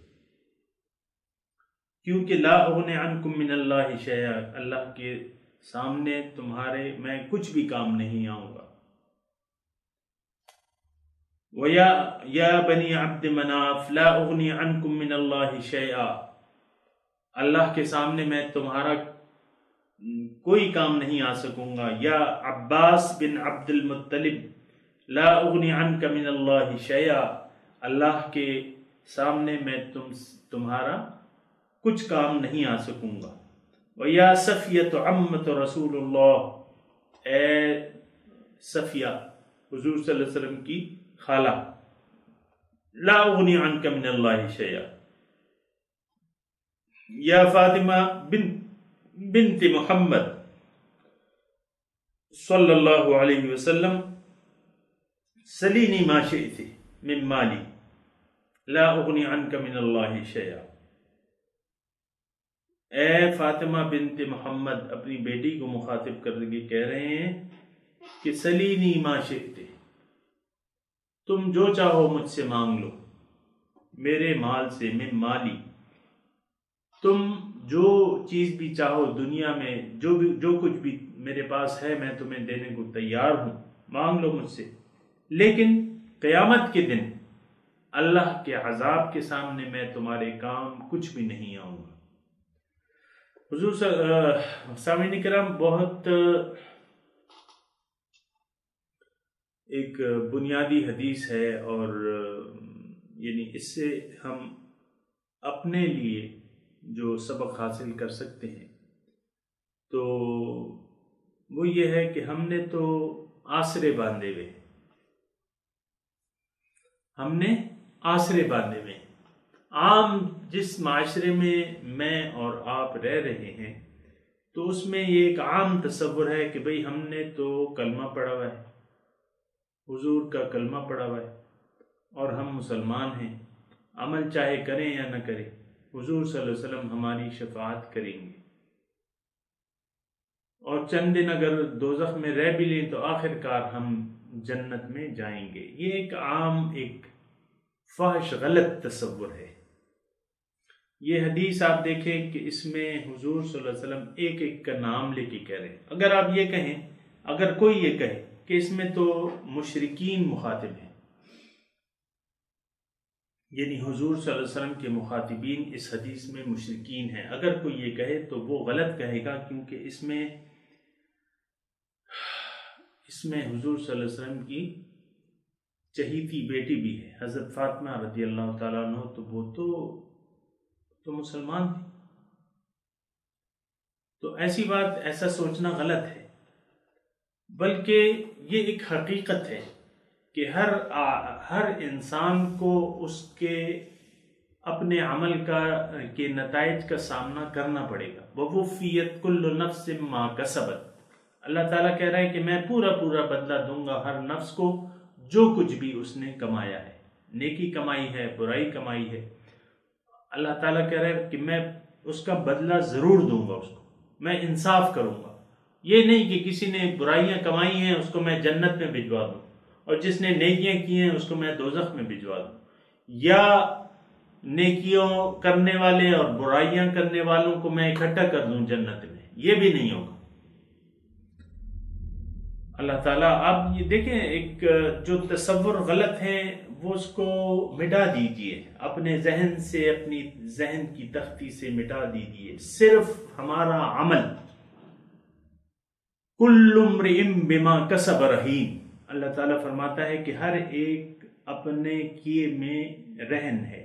کیونکہ لا اغنی عنکم من اللہ شیئا، اللہ کے سامنے تمہارے میں کچھ بھی کام نہیں آؤں گا. وَيَا بنی عبد مناف لا اغنی عنکم من اللہ شیئا، اللہ کے سامنے میں تمہارا کوئی کام نہیں آ سکوں گا. یا عباس بن عبد المطلب لا اغنی عنک من اللہ شیئا، اللہ کے سامنے میں تمہارا کچھ کام نہیں آ سکوں گا. وَيَا صفیۃ عمۃ رسول اللہ، اے صفیہ حضور صلی اللہ علیہ وسلم کی خالہ، لا اغنی عنک من اللہ شیئا. یا فاطمہ بنت محمد صلی اللہ علیہ وسلم سلینی ما شئت من مالی لا اغنی عنک من اللہ شیئا. اے فاطمہ بنت محمد، اپنی بیٹی کو مخاطب کر کے کہہ رہے ہیں کہ سلینی ما شئت، تم جو چاہو مجھ سے مانگ لو میرے مال سے، من مالی، تم جو چیز بھی چاہو دنیا میں، جو کچھ بھی میرے پاس ہے میں تمہیں دینے کو تیار ہوں، مانگ لو مجھ سے. لیکن قیامت کے دن اللہ کے عذاب کے سامنے میں تمہارے کام کچھ بھی نہیں آؤں گا. حضور سامعین کرام، بہت ایک بنیادی حدیث ہے، اور یعنی اس سے ہم اپنے لیے جو سبق حاصل کر سکتے ہیں تو وہ یہ ہے کہ ہم نے تو آسرے باندھے ہوئے، عام جس معاشرے میں اور آپ رہ رہے ہیں تو اس میں یہ ایک عام تصور ہے کہ بھئی ہم نے تو کلمہ پڑھا ہوا ہے، حضور کا کلمہ پڑھا ہوا ہے، اور ہم مسلمان ہیں، عمل چاہے کریں یا نہ کریں حضور صلی اللہ علیہ وسلم ہماری شفاعت کریں گے، اور چند دن اگر دوزخ میں رہ بھی لیں تو آخر کار ہم جنت میں جائیں گے. یہ ایک عام ایک فحش غلط تصور ہے. یہ حدیث آپ دیکھیں کہ اس میں حضور صلی اللہ علیہ وسلم ایک ایک کا نام لے کے کہہ رہے ہیں. اگر آپ یہ کہیں، اگر کوئی یہ کہے کہ اس میں تو مشرکین مخاطب ہیں، یعنی حضور صلی اللہ علیہ وسلم کے مخاطبین اس حدیث میں مشرکین ہیں، اگر کوئی یہ کہے تو وہ غلط کہے گا، کیونکہ اس میں حضور صلی اللہ علیہ وسلم کی چہیتی بیٹی بھی ہے، حضرت فاطمہ رضی اللہ تعالیٰ عنہ، تو وہ تو مسلمان تھی. تو ایسی بات، ایسا سوچنا غلط ہے، بلکہ یہ ایک حقیقت ہے کہ ہر انسان کو اس کے اپنے عمل کے نتائج کا سامنا کرنا پڑے گا. وَوُفِّيَتْ كُلُّ نَفْسٍ مَا كَسَبَتْ، اللہ تعالیٰ کہہ رہا ہے کہ میں پورا بدلہ دوں گا ہر نفس کو جو کچھ بھی اس نے کمایا ہے، نیکی کمائی ہے، برائی کمائی ہے. اللہ تعالیٰ کہہ رہا ہے کہ میں اس کا بدلہ ضرور دوں گا، اس کو میں انصاف کروں گا. یہ نہیں کہ کسی نے برائیاں کمائی ہیں اس کو میں جنت میں بھجوا دوں، اور جس نے نیکیاں کی ہیں اس کو میں دوزخ میں بھجوا دوں. یا نیکیوں کرنے والے اور برائیاں کرنے والوں کو میں اکٹھا کر دوں جنت میں، یہ بھی نہیں ہوگا۔ اللہ تعالیٰ اب یہ دیکھیں، ایک جو تصور غلط ہیں وہ اس کو مٹا دیجئے، اپنے ذہن سے، اپنی ذہن کی تختی سے مٹا دیجئے۔ صرف ہمارا عمل، کل امرئ بما کسب رہین، اللہ تعالیٰ فرماتا ہے کہ ہر ایک اپنے کیے میں رہن ہے،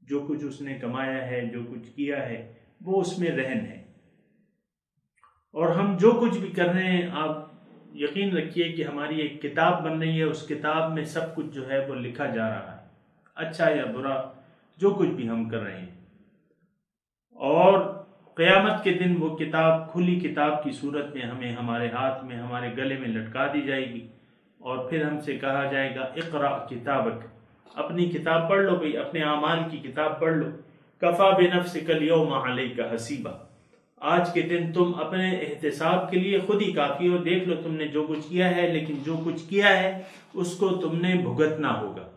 جو کچھ اس نے کمایا ہے، جو کچھ کیا ہے وہ اس میں رہن ہے۔ اور ہم جو کچھ بھی کر رہے ہیں، آپ یقین رکھیے کہ ہماری ایک کتاب بن رہی ہے، اس کتاب میں سب کچھ جو ہے وہ لکھا جا رہا ہے، اچھا یا برا، جو کچھ بھی ہم کر رہے ہیں۔ اور قیامت کے دن وہ کتاب کھلی کتاب کی صورت میں ہمیں ہمارے ہاتھ میں، ہمارے گلے میں لٹکا دی جائے گی، اور پھر ہم سے کہا جائے گا اقرأ کتابک، اپنی کتاب پڑھ لو بھئی، اپنے اعمال کی کتاب پڑھ لو۔ کفا بنفسک الیوم علیک حسیبا، آج کے دن تم اپنے احتساب کے لیے خود ہی کافی ہو، دیکھ لو تم نے جو کچھ کیا ہے، لیکن جو کچھ کیا ہے اس کو تم نے بھگتنا ہوگا۔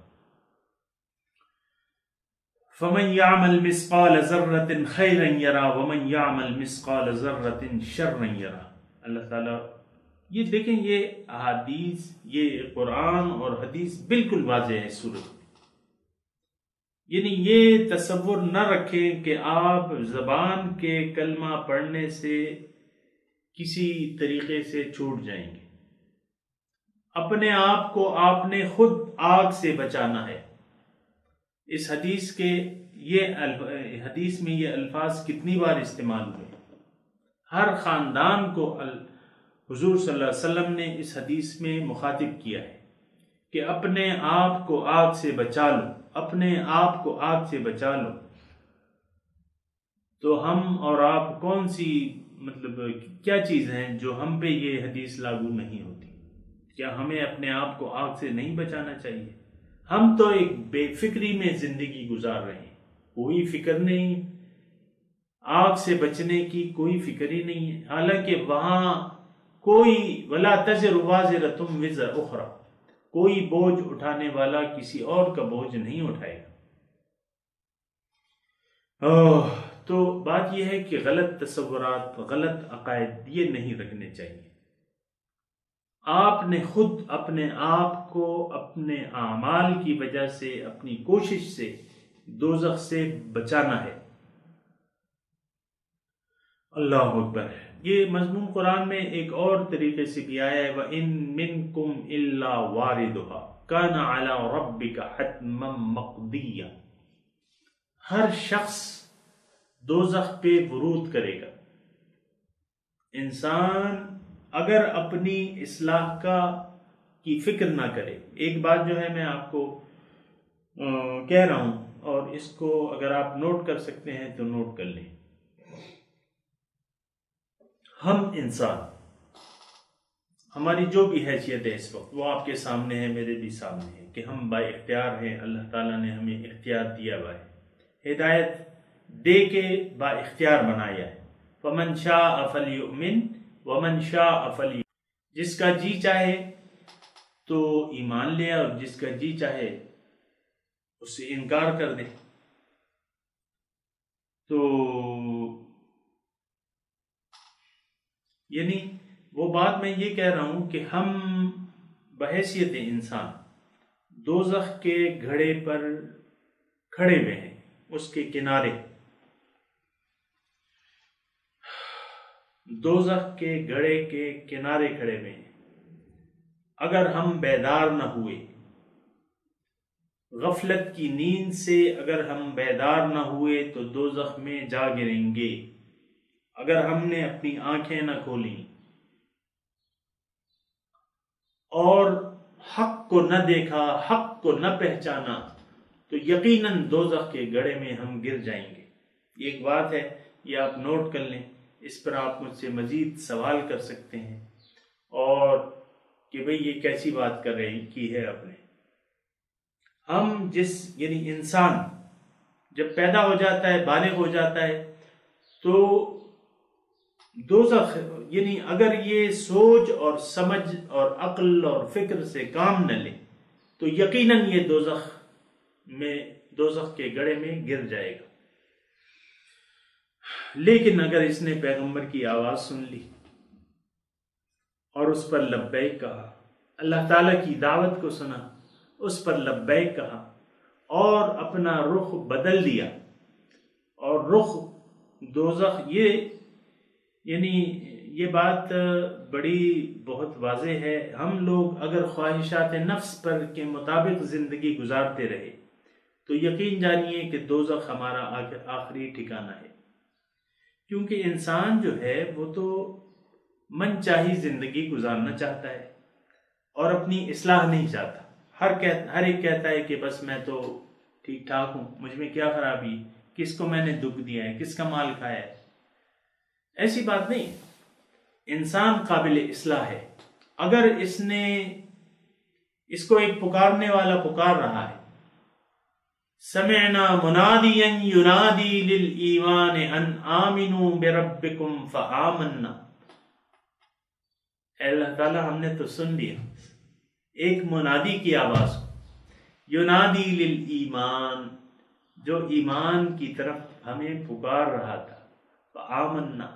فَمَنْ يَعْمَلْ مِثْقَالَ ذَرَّةٍ خَيْرًا يَرَى وَمَنْ يَعْمَلْ مِثْقَالَ ذَرَّةٍ شَرًّا يَرَى۔ اللہ تعالیٰ یہ دیکھیں، یہ احادیث، یہ قرآن اور حدیث بالکل واضح ہے صورت میں۔ یعنی یہ تصور نہ رکھیں کہ آپ زبان کے کلمہ پڑھنے سے کسی طریقے سے چھوٹ جائیں گے۔ اپنے آپ کو آپ نے خود آگ سے بچانا ہے۔ اس حدیث کے حدیث میں یہ الفاظ کتنی بار استعمال ہوئے؟ ہر خاندان کو حضور صلی اللہ علیہ وسلم نے اس حدیث میں مخاطب کیا ہے کہ اپنے آپ کو آگ سے بچا لو، اپنے آپ کو آگ سے بچا لو۔ تو ہم اور آپ کون سی کیا چیز ہیں جو ہم پہ یہ حدیث لاگو نہیں ہوتی؟ کیا ہمیں اپنے آپ کو آگ سے نہیں بچانا چاہیے؟ ہم تو ایک بے فکری میں زندگی گزار رہے ہیں، کوئی فکر نہیں، آگ سے بچنے کی کوئی فکر ہی نہیں ہے۔ حالانکہ وہاں کوئی وَلَا تَزِرُ وَازِرَةٌ وِزْرَ أُخْرَى، کوئی بوجھ اٹھانے والا کسی اور کا بوجھ نہیں اٹھائے گا۔ تو بات یہ ہے کہ غلط تصورات، غلط عقائد یہ نہیں رکھنے چاہیے۔ آپ نے خود اپنے آپ کو اپنے اعمال کی وجہ سے، اپنی کوشش سے دوزخ سے بچانا ہے۔ اللہ اکبر۔ یہ مضمون قرآن میں ایک اور طریقے سے بھی آیا ہے، وَإِن مِّنكُمْ إِلَّا وَارِدُهَا كَانَ عَلَى رَبِّكَ حَتْمًا مَّقْضِيًّا۔ ہر شخص دوزخ پہ ورود کرے گا۔ انسان اگر اپنی اصلاح کی فکر نہ کرے، ایک بات جو ہے میں آپ کو کہہ رہا ہوں، اور اس کو اگر آپ نوٹ کر سکتے ہیں تو نوٹ کر لیں۔ ہم انسان، ہماری جو بھی حیثیت ہے اس وقت وہ آپ کے سامنے ہے، میرے بھی سامنے ہے، کہ ہم با اختیار ہیں۔ اللہ تعالیٰ نے ہمیں اختیار دیا ہوا ہے، ہدایت دے کے با اختیار بنایا ہے۔ فَمَنْ شَاءَ فَلْيُؤْمِنْ وَمَنْ شَاءَ فَلْيُكْفُرْ، جس کا جی چاہے تو ایمان لے، اور جس کا جی چاہے اس سے انکار کر دے۔ تو یعنی وہ بات میں یہ کہہ رہا ہوں کہ ہم بحیثیت انسان دوزخ کے گھڑے پر کھڑے ہوئے ہیں، اس کے کنارے، دوزخ کے گھڑے کے کنارے کھڑے ہوئے ہیں۔ اگر ہم بیدار نہ ہوئے، غفلت کی نیند سے اگر ہم بیدار نہ ہوئے تو دوزخ میں جا گریں گے۔ اگر ہم نے اپنی آنکھیں نہ کھولی اور حق کو نہ دیکھا، حق کو نہ پہچانا، تو یقیناً دوزخ کے گڑھے میں ہم گر جائیں گے۔ ایک بات ہے، یہ آپ نوٹ کر لیں، اس پر آپ مجھ سے مزید سوال کر سکتے ہیں، اور کہ بھئی یہ کیسی بات کر رہے کی ہے آپ نے۔ ہم یعنی انسان جب پیدا ہو جاتا ہے، بالغ ہو جاتا ہے، تو دوزخ یعنی اگر یہ سوچ اور سمجھ اور عقل اور فکر سے کام نہ لے تو یقیناً یہ دوزخ میں دوزخ کے گڑھے میں گر جائے گا۔ لیکن اگر اس نے پیغمبر کی آواز سن لی اور اس پر لبیک کہا، اللہ تعالیٰ کی دعوت کو سنا، اس پر لبیک کہا اور اپنا رخ بدل دیا، اور رخ دوزخ، یہ بات بڑی بہت واضح ہے۔ ہم لوگ اگر خواہشات نفس پر کے مطابق زندگی گزارتے رہے تو یقین جانیے کہ دوزخ ہمارا آخری ٹھکانہ ہے، کیونکہ انسان جو ہے وہ تو من چاہی زندگی گزارنا چاہتا ہے اور اپنی اصلاح نہیں چاہتا۔ ہر ایک کہتا ہے کہ بس میں تو ٹھیک ٹھاک ہوں، مجھ میں کیا خرابی، کس کو میں نے دکھ دیا ہے، کس کا مال کھایا ہے۔ ایسی بات نہیں، انسان قابل اصلاح ہے۔ اگر اس کو ایک پکارنے والا پکار رہا ہے، سمعنا منادیا ینادی للایمان ان آمنوا بربکم فآمنا، اے اللہ تعالی ہم نے تو سن لیا ایک منادی کی آواز کو، ینادی للایمان، جو ایمان کی طرف ہمیں پکار رہا تھا، فآمنا،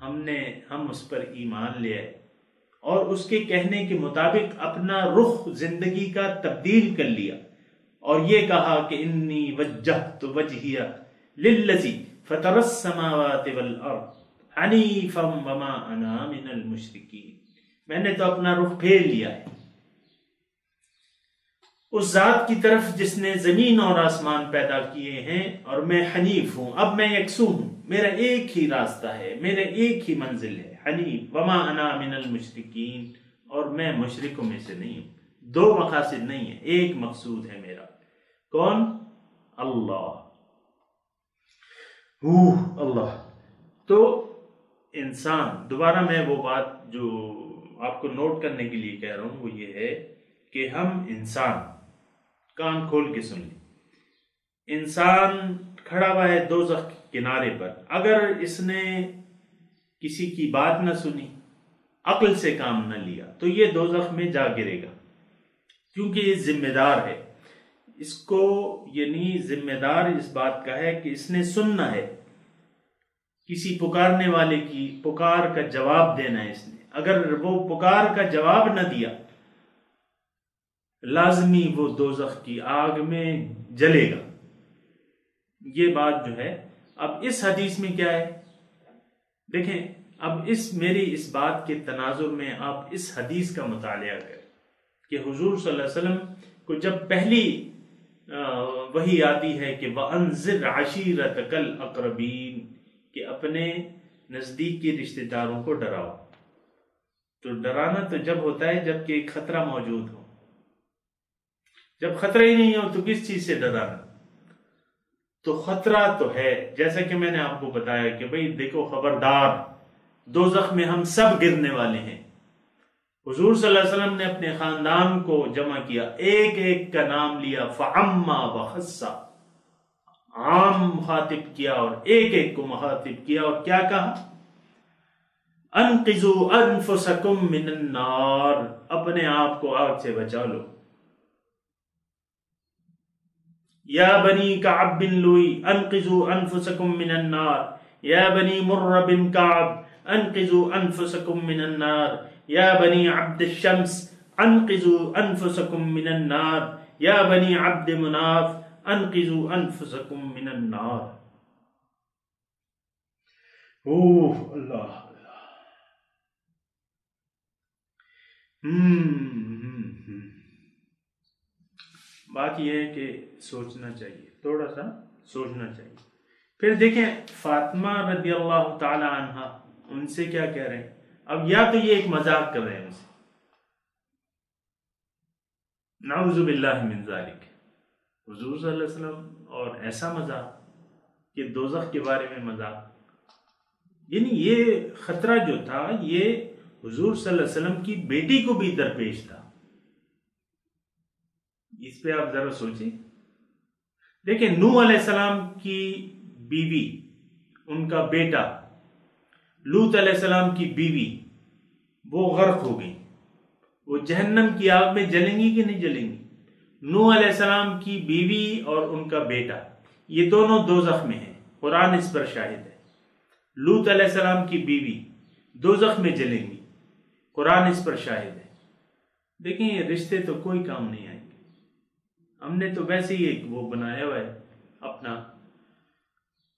ہم اس پر ایمان لے آئے اور اس کے کہنے کے مطابق اپنا رخ زندگی کا تبدیل کر لیا، اور یہ کہا کہ انی وجہت وجہی للذی فطر السماوات والارض حنیفا وما انا من المشرکین، میں نے تو اپنا رخ پھیر لیا ہے اس ذات کی طرف جس نے زمین اور آسمان پیدا کیے ہیں، اور میں حنیف ہوں، اب میں یکسو ہوں، میرا ایک ہی راستہ ہے، میرا ایک ہی منزل ہے، حنیف، وما انا من المشرکین، اور میں مشرکوں میں سے نہیں ہوں۔ دو مقاصد نہیں ہیں، ایک مقصود ہے میرا، کون؟ اللہ، اللہ۔ تو انسان، دوبارہ میں وہ بات جو آپ کو نوٹ کرنے کے لیے کہہ رہا ہوں وہ یہ ہے کہ ہم انسان، کان کھول کے سن لیں، انسان کھڑا ہوا ہے دوزخ کے کنارے پر، اگر اس نے کسی کی بات نہ سنی، عقل سے کام نہ لیا، تو یہ دوزخ میں جا گرے گا، کیونکہ یہ ذمہ دار ہے، اس کو ذمہ دار اس بات کا ہے کہ اس نے سننا ہے، کسی پکارنے والے کی پکار کا جواب دینا ہے اس نے، اگر وہ پکار کا جواب نہ دیا لازمی وہ دوزخ کی آگ میں جلے گا۔ یہ بات جو ہے، اب اس حدیث میں کیا ہے دیکھیں، اب میری اس بات کے تناظر میں آپ اس حدیث کا مطالعہ کریں کہ حضور صلی اللہ علیہ وسلم کو جب پہلی وحی آتی ہے کہ وَأَنذِرْ عَشِيرَتَكَ الْأَقْرَبِينَ، کہ اپنے نزدیکی رشتہ داروں کو ڈراؤ، تو ڈرانا تو جب ہوتا ہے جب کہ ایک خطرہ موجود ہو، جب خطرہ ہی نہیں ہو تو کس چیز سے ڈرانا؟ تو خطرہ تو ہے، جیسا کہ میں نے آپ کو بتایا کہ بھئی دیکھو خبردار، دوزخ میں ہم سب گرنے والے ہیں۔ حضور صلی اللہ علیہ وسلم نے اپنے خاندان کو جمع کیا، ایک ایک کا نام لیا، فعما وخصا، عام مخاطب کیا اور ایک ایک کو مخاطب کیا، اور کیا کہا؟ انقذوا انفسکم من النار، اپنے آپ کو آگ سے بچا لو۔ یا بنی کعب بن لوئی انقذوا انفسکم من النار، یا بنی مر بن کعب انقذوا انفسکم من النار، یا بنی عبد الشمس انقذوا انفسکم من النار، یا بنی عبد مناف انقذوا انفسکم من النار۔ اللہ، بات یہ ہے کہ سوچنا چاہیے، تھوڑا سا سوچنا چاہیے۔ پھر دیکھیں فاطمہ رضی اللہ تعالی عنہ، ان سے کیا کہہ رہے ہیں؟ اب یا تو یہ ایک مذاق کر رہے ہیں ان سے، نعوذ باللہ من ذالک، حضور صلی اللہ علیہ وسلم، اور ایسا مذاق کہ دوزخ کے بارے میں مذاق، یعنی یہ خطرہ جو تھا یہ حضور صلی اللہ علیہ وسلم کی بیٹی کو بھی درپیش تھا۔ اس پہ آپ ذرا سوچیں، دیکھیں نوح علیہ السلام کی بیوی، ان کا بیٹا، لوط علیہ السلام کی بیوی، وہ غرق ہو گئی، وہ جہنم کی آگ میں جلیں گی کہ نہیں جلیں گی؟ نوح علیہ السلام کی بیوی اور ان کا بیٹا یہ دونوں دوزخ میں ہیں، قرآن اس پر شاہد ہے۔ لوط علیہ السلام کی بیوی دوزخ میں جلیں گی، قرآن اس پر شاہد ہے۔ دیکھیں یہ رشتے تو کوئی کام نہیں آئیں گے، ہم نے تو ویسے ہی ایک وہ بنایا ہوا ہے اپنا۔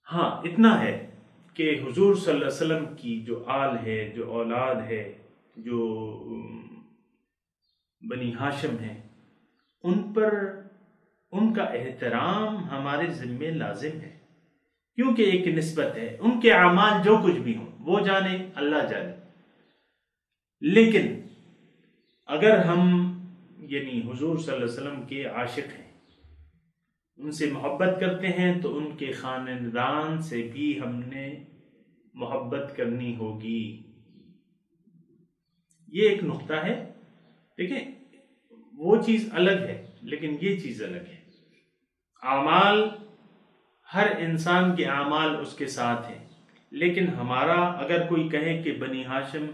ہاں اتنا ہے کہ حضور صلی اللہ علیہ وسلم کی جو آل ہے، جو اولاد ہے، جو بنی ہاشم ہیں، ان پر ان کا احترام ہمارے ذمے لازم ہے، کیونکہ ایک نسبت ہے، ان کے اعمال جو کچھ بھی ہوں وہ جانے، اللہ جانے۔ لیکن اگر ہم یعنی حضور صلی اللہ علیہ وسلم کے عاشق ہیں، ان سے محبت کرتے ہیں، تو ان کے خاندان سے بھی ہم نے محبت کرنی ہوگی۔ یہ ایک نقطہ ہے، دیکھیں وہ چیز الگ ہے لیکن یہ چیز الگ ہے۔ اعمال، ہر انسان کے اعمال اس کے ساتھ ہیں، لیکن ہمارا اگر کوئی کہے کہ بنی ہاشم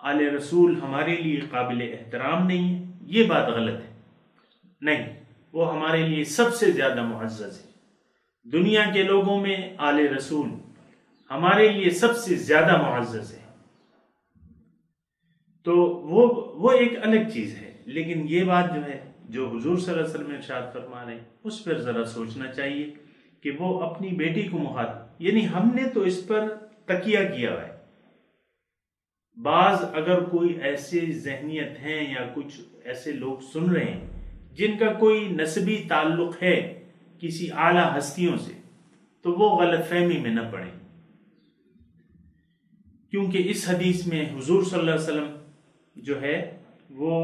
آل رسول ہمارے لیے قابل احترام نہیں ہے، یہ بات غلط ہے۔ نہیں، وہ ہمارے لیے سب سے زیادہ معزز ہے۔ دنیا کے لوگوں میں آل رسول ہمارے لیے سب سے زیادہ معزز ہے، تو وہ ایک الگ چیز ہے۔ لیکن یہ بات جو ہے جو حضور صلی اللہ علیہ وسلم ارشاد فرما رہے ہیں، اس پر ذرا سوچنا چاہیے کہ وہ اپنی بیٹی کو مخاطب، یعنی ہم نے تو اس پر تکیہ کیا ہے۔ بعض اگر کوئی ایسے ذہنیت ہیں یا کچھ ایسے لوگ سن رہے ہیں جن کا کوئی نسبی تعلق ہے کسی اعلیٰ ہستیوں سے، تو وہ غلط فہمی میں نہ پڑیں، کیونکہ اس حدیث میں حضور صلی اللہ علیہ وسلم جو ہے وہ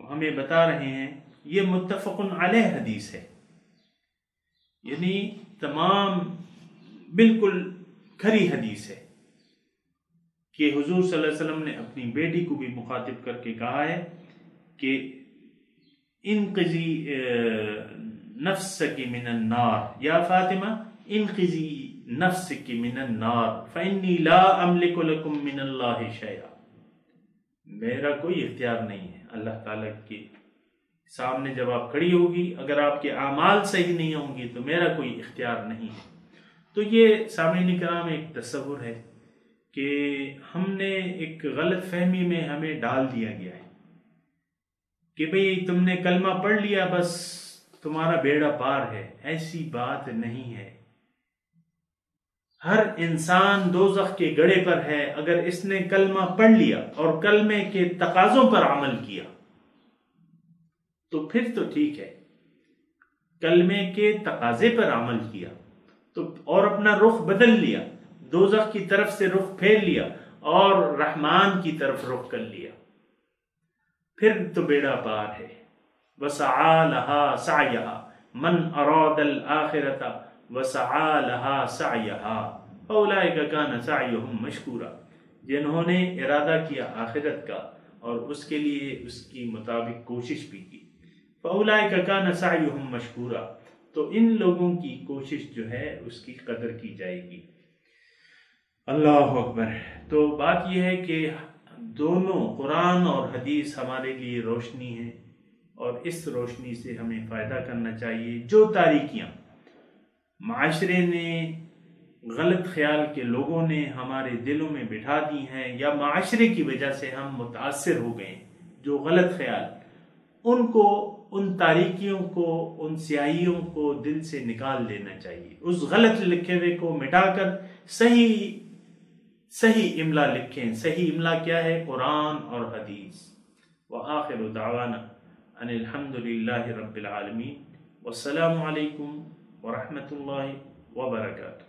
ہمیں بتا رہے ہیں، یہ متفق علیہ حدیث ہے، یعنی تمام بالکل کھری حدیث ہے کہ حضور صلی اللہ علیہ وسلم نے اپنی بیٹی کو بھی مخاطب کر کے کہا ہے کہ انقذی نفسک من النار یا فاطمہ، انقذی نفسک من النار فإنی لا املک لکم من اللہ شیئا۔ میرا کوئی اختیار نہیں ہے اللہ تعالیٰ کے سامنے جب آپ کھڑی ہوگی، اگر آپ کے اعمال صحیح نہیں ہوں گی تو میرا کوئی اختیار نہیں ہے۔ تو یہ سامعین کرام ایک تصور ہے کہ ہم نے ایک غلط فہمی میں ہمیں ڈال دیا گیا ہے کہ بھئی تم نے کلمہ پڑھ لیا بس تمہارا بیڑا پار ہے۔ ایسی بات نہیں ہے، ہر انسان دوزخ کے گڑھے پر ہے اگر اس نے کلمہ پڑھ لیا اور کلمے کے تقاضوں پر عمل کیا تو پھر تو ٹھیک ہے، کلمے کے تقاضے پر عمل کیا تو اور اپنا رخ بدل لیا، دوزخ کی طرف سے رخ پھیر لیا اور رحمان کی طرف رخ کر لیا، پھر تو بیڑا پار ہے۔ وَسَعَى لَهَا سَعْيَهَا مَنْ أَرَادَ الْآخِرَةَ وَسَعَى لَهَا سَعْيَهَا فَأُولَئِكَ كَانَ سَعْيُهُمْ مَشْكُورًا، جنہوں نے ارادہ کیا آخرت کا اور اس کے لیے اس کی مطابق کوشش بھی کی، فَأُولَئِكَ كَانَ سَعْيُهُمْ مَشْكُورًا، تو ان لوگوں کی کوشش جو ہے اس کی قدر کی جائے گی۔ اللہ اکبر۔ تو بات یہ ہے کہ دونوں قرآن اور حدیث ہمارے لیے روشنی ہے، اور اس روشنی سے ہمیں فائدہ کرنا چاہیے۔ جو تاریکیاں معاشرے نے، غلط خیال کے لوگوں نے ہمارے دلوں میں بٹھا دی ہیں یا معاشرے کی وجہ سے ہم متاثر ہو گئے ہیں، جو غلط خیال، ان کو، ان تاریکیوں کو، ان سیاہیوں کو دل سے نکال دینا چاہیے، اس غلط لکھے ہوئے کو مٹا کر صحیح املا لکھیں۔ صحیح املا کیا ہے؟ قرآن اور حدیث۔ وآخر دعوانا ان الحمد للہ رب العالمین، والسلام علیکم ورحمۃ اللہ وبرکاتہ۔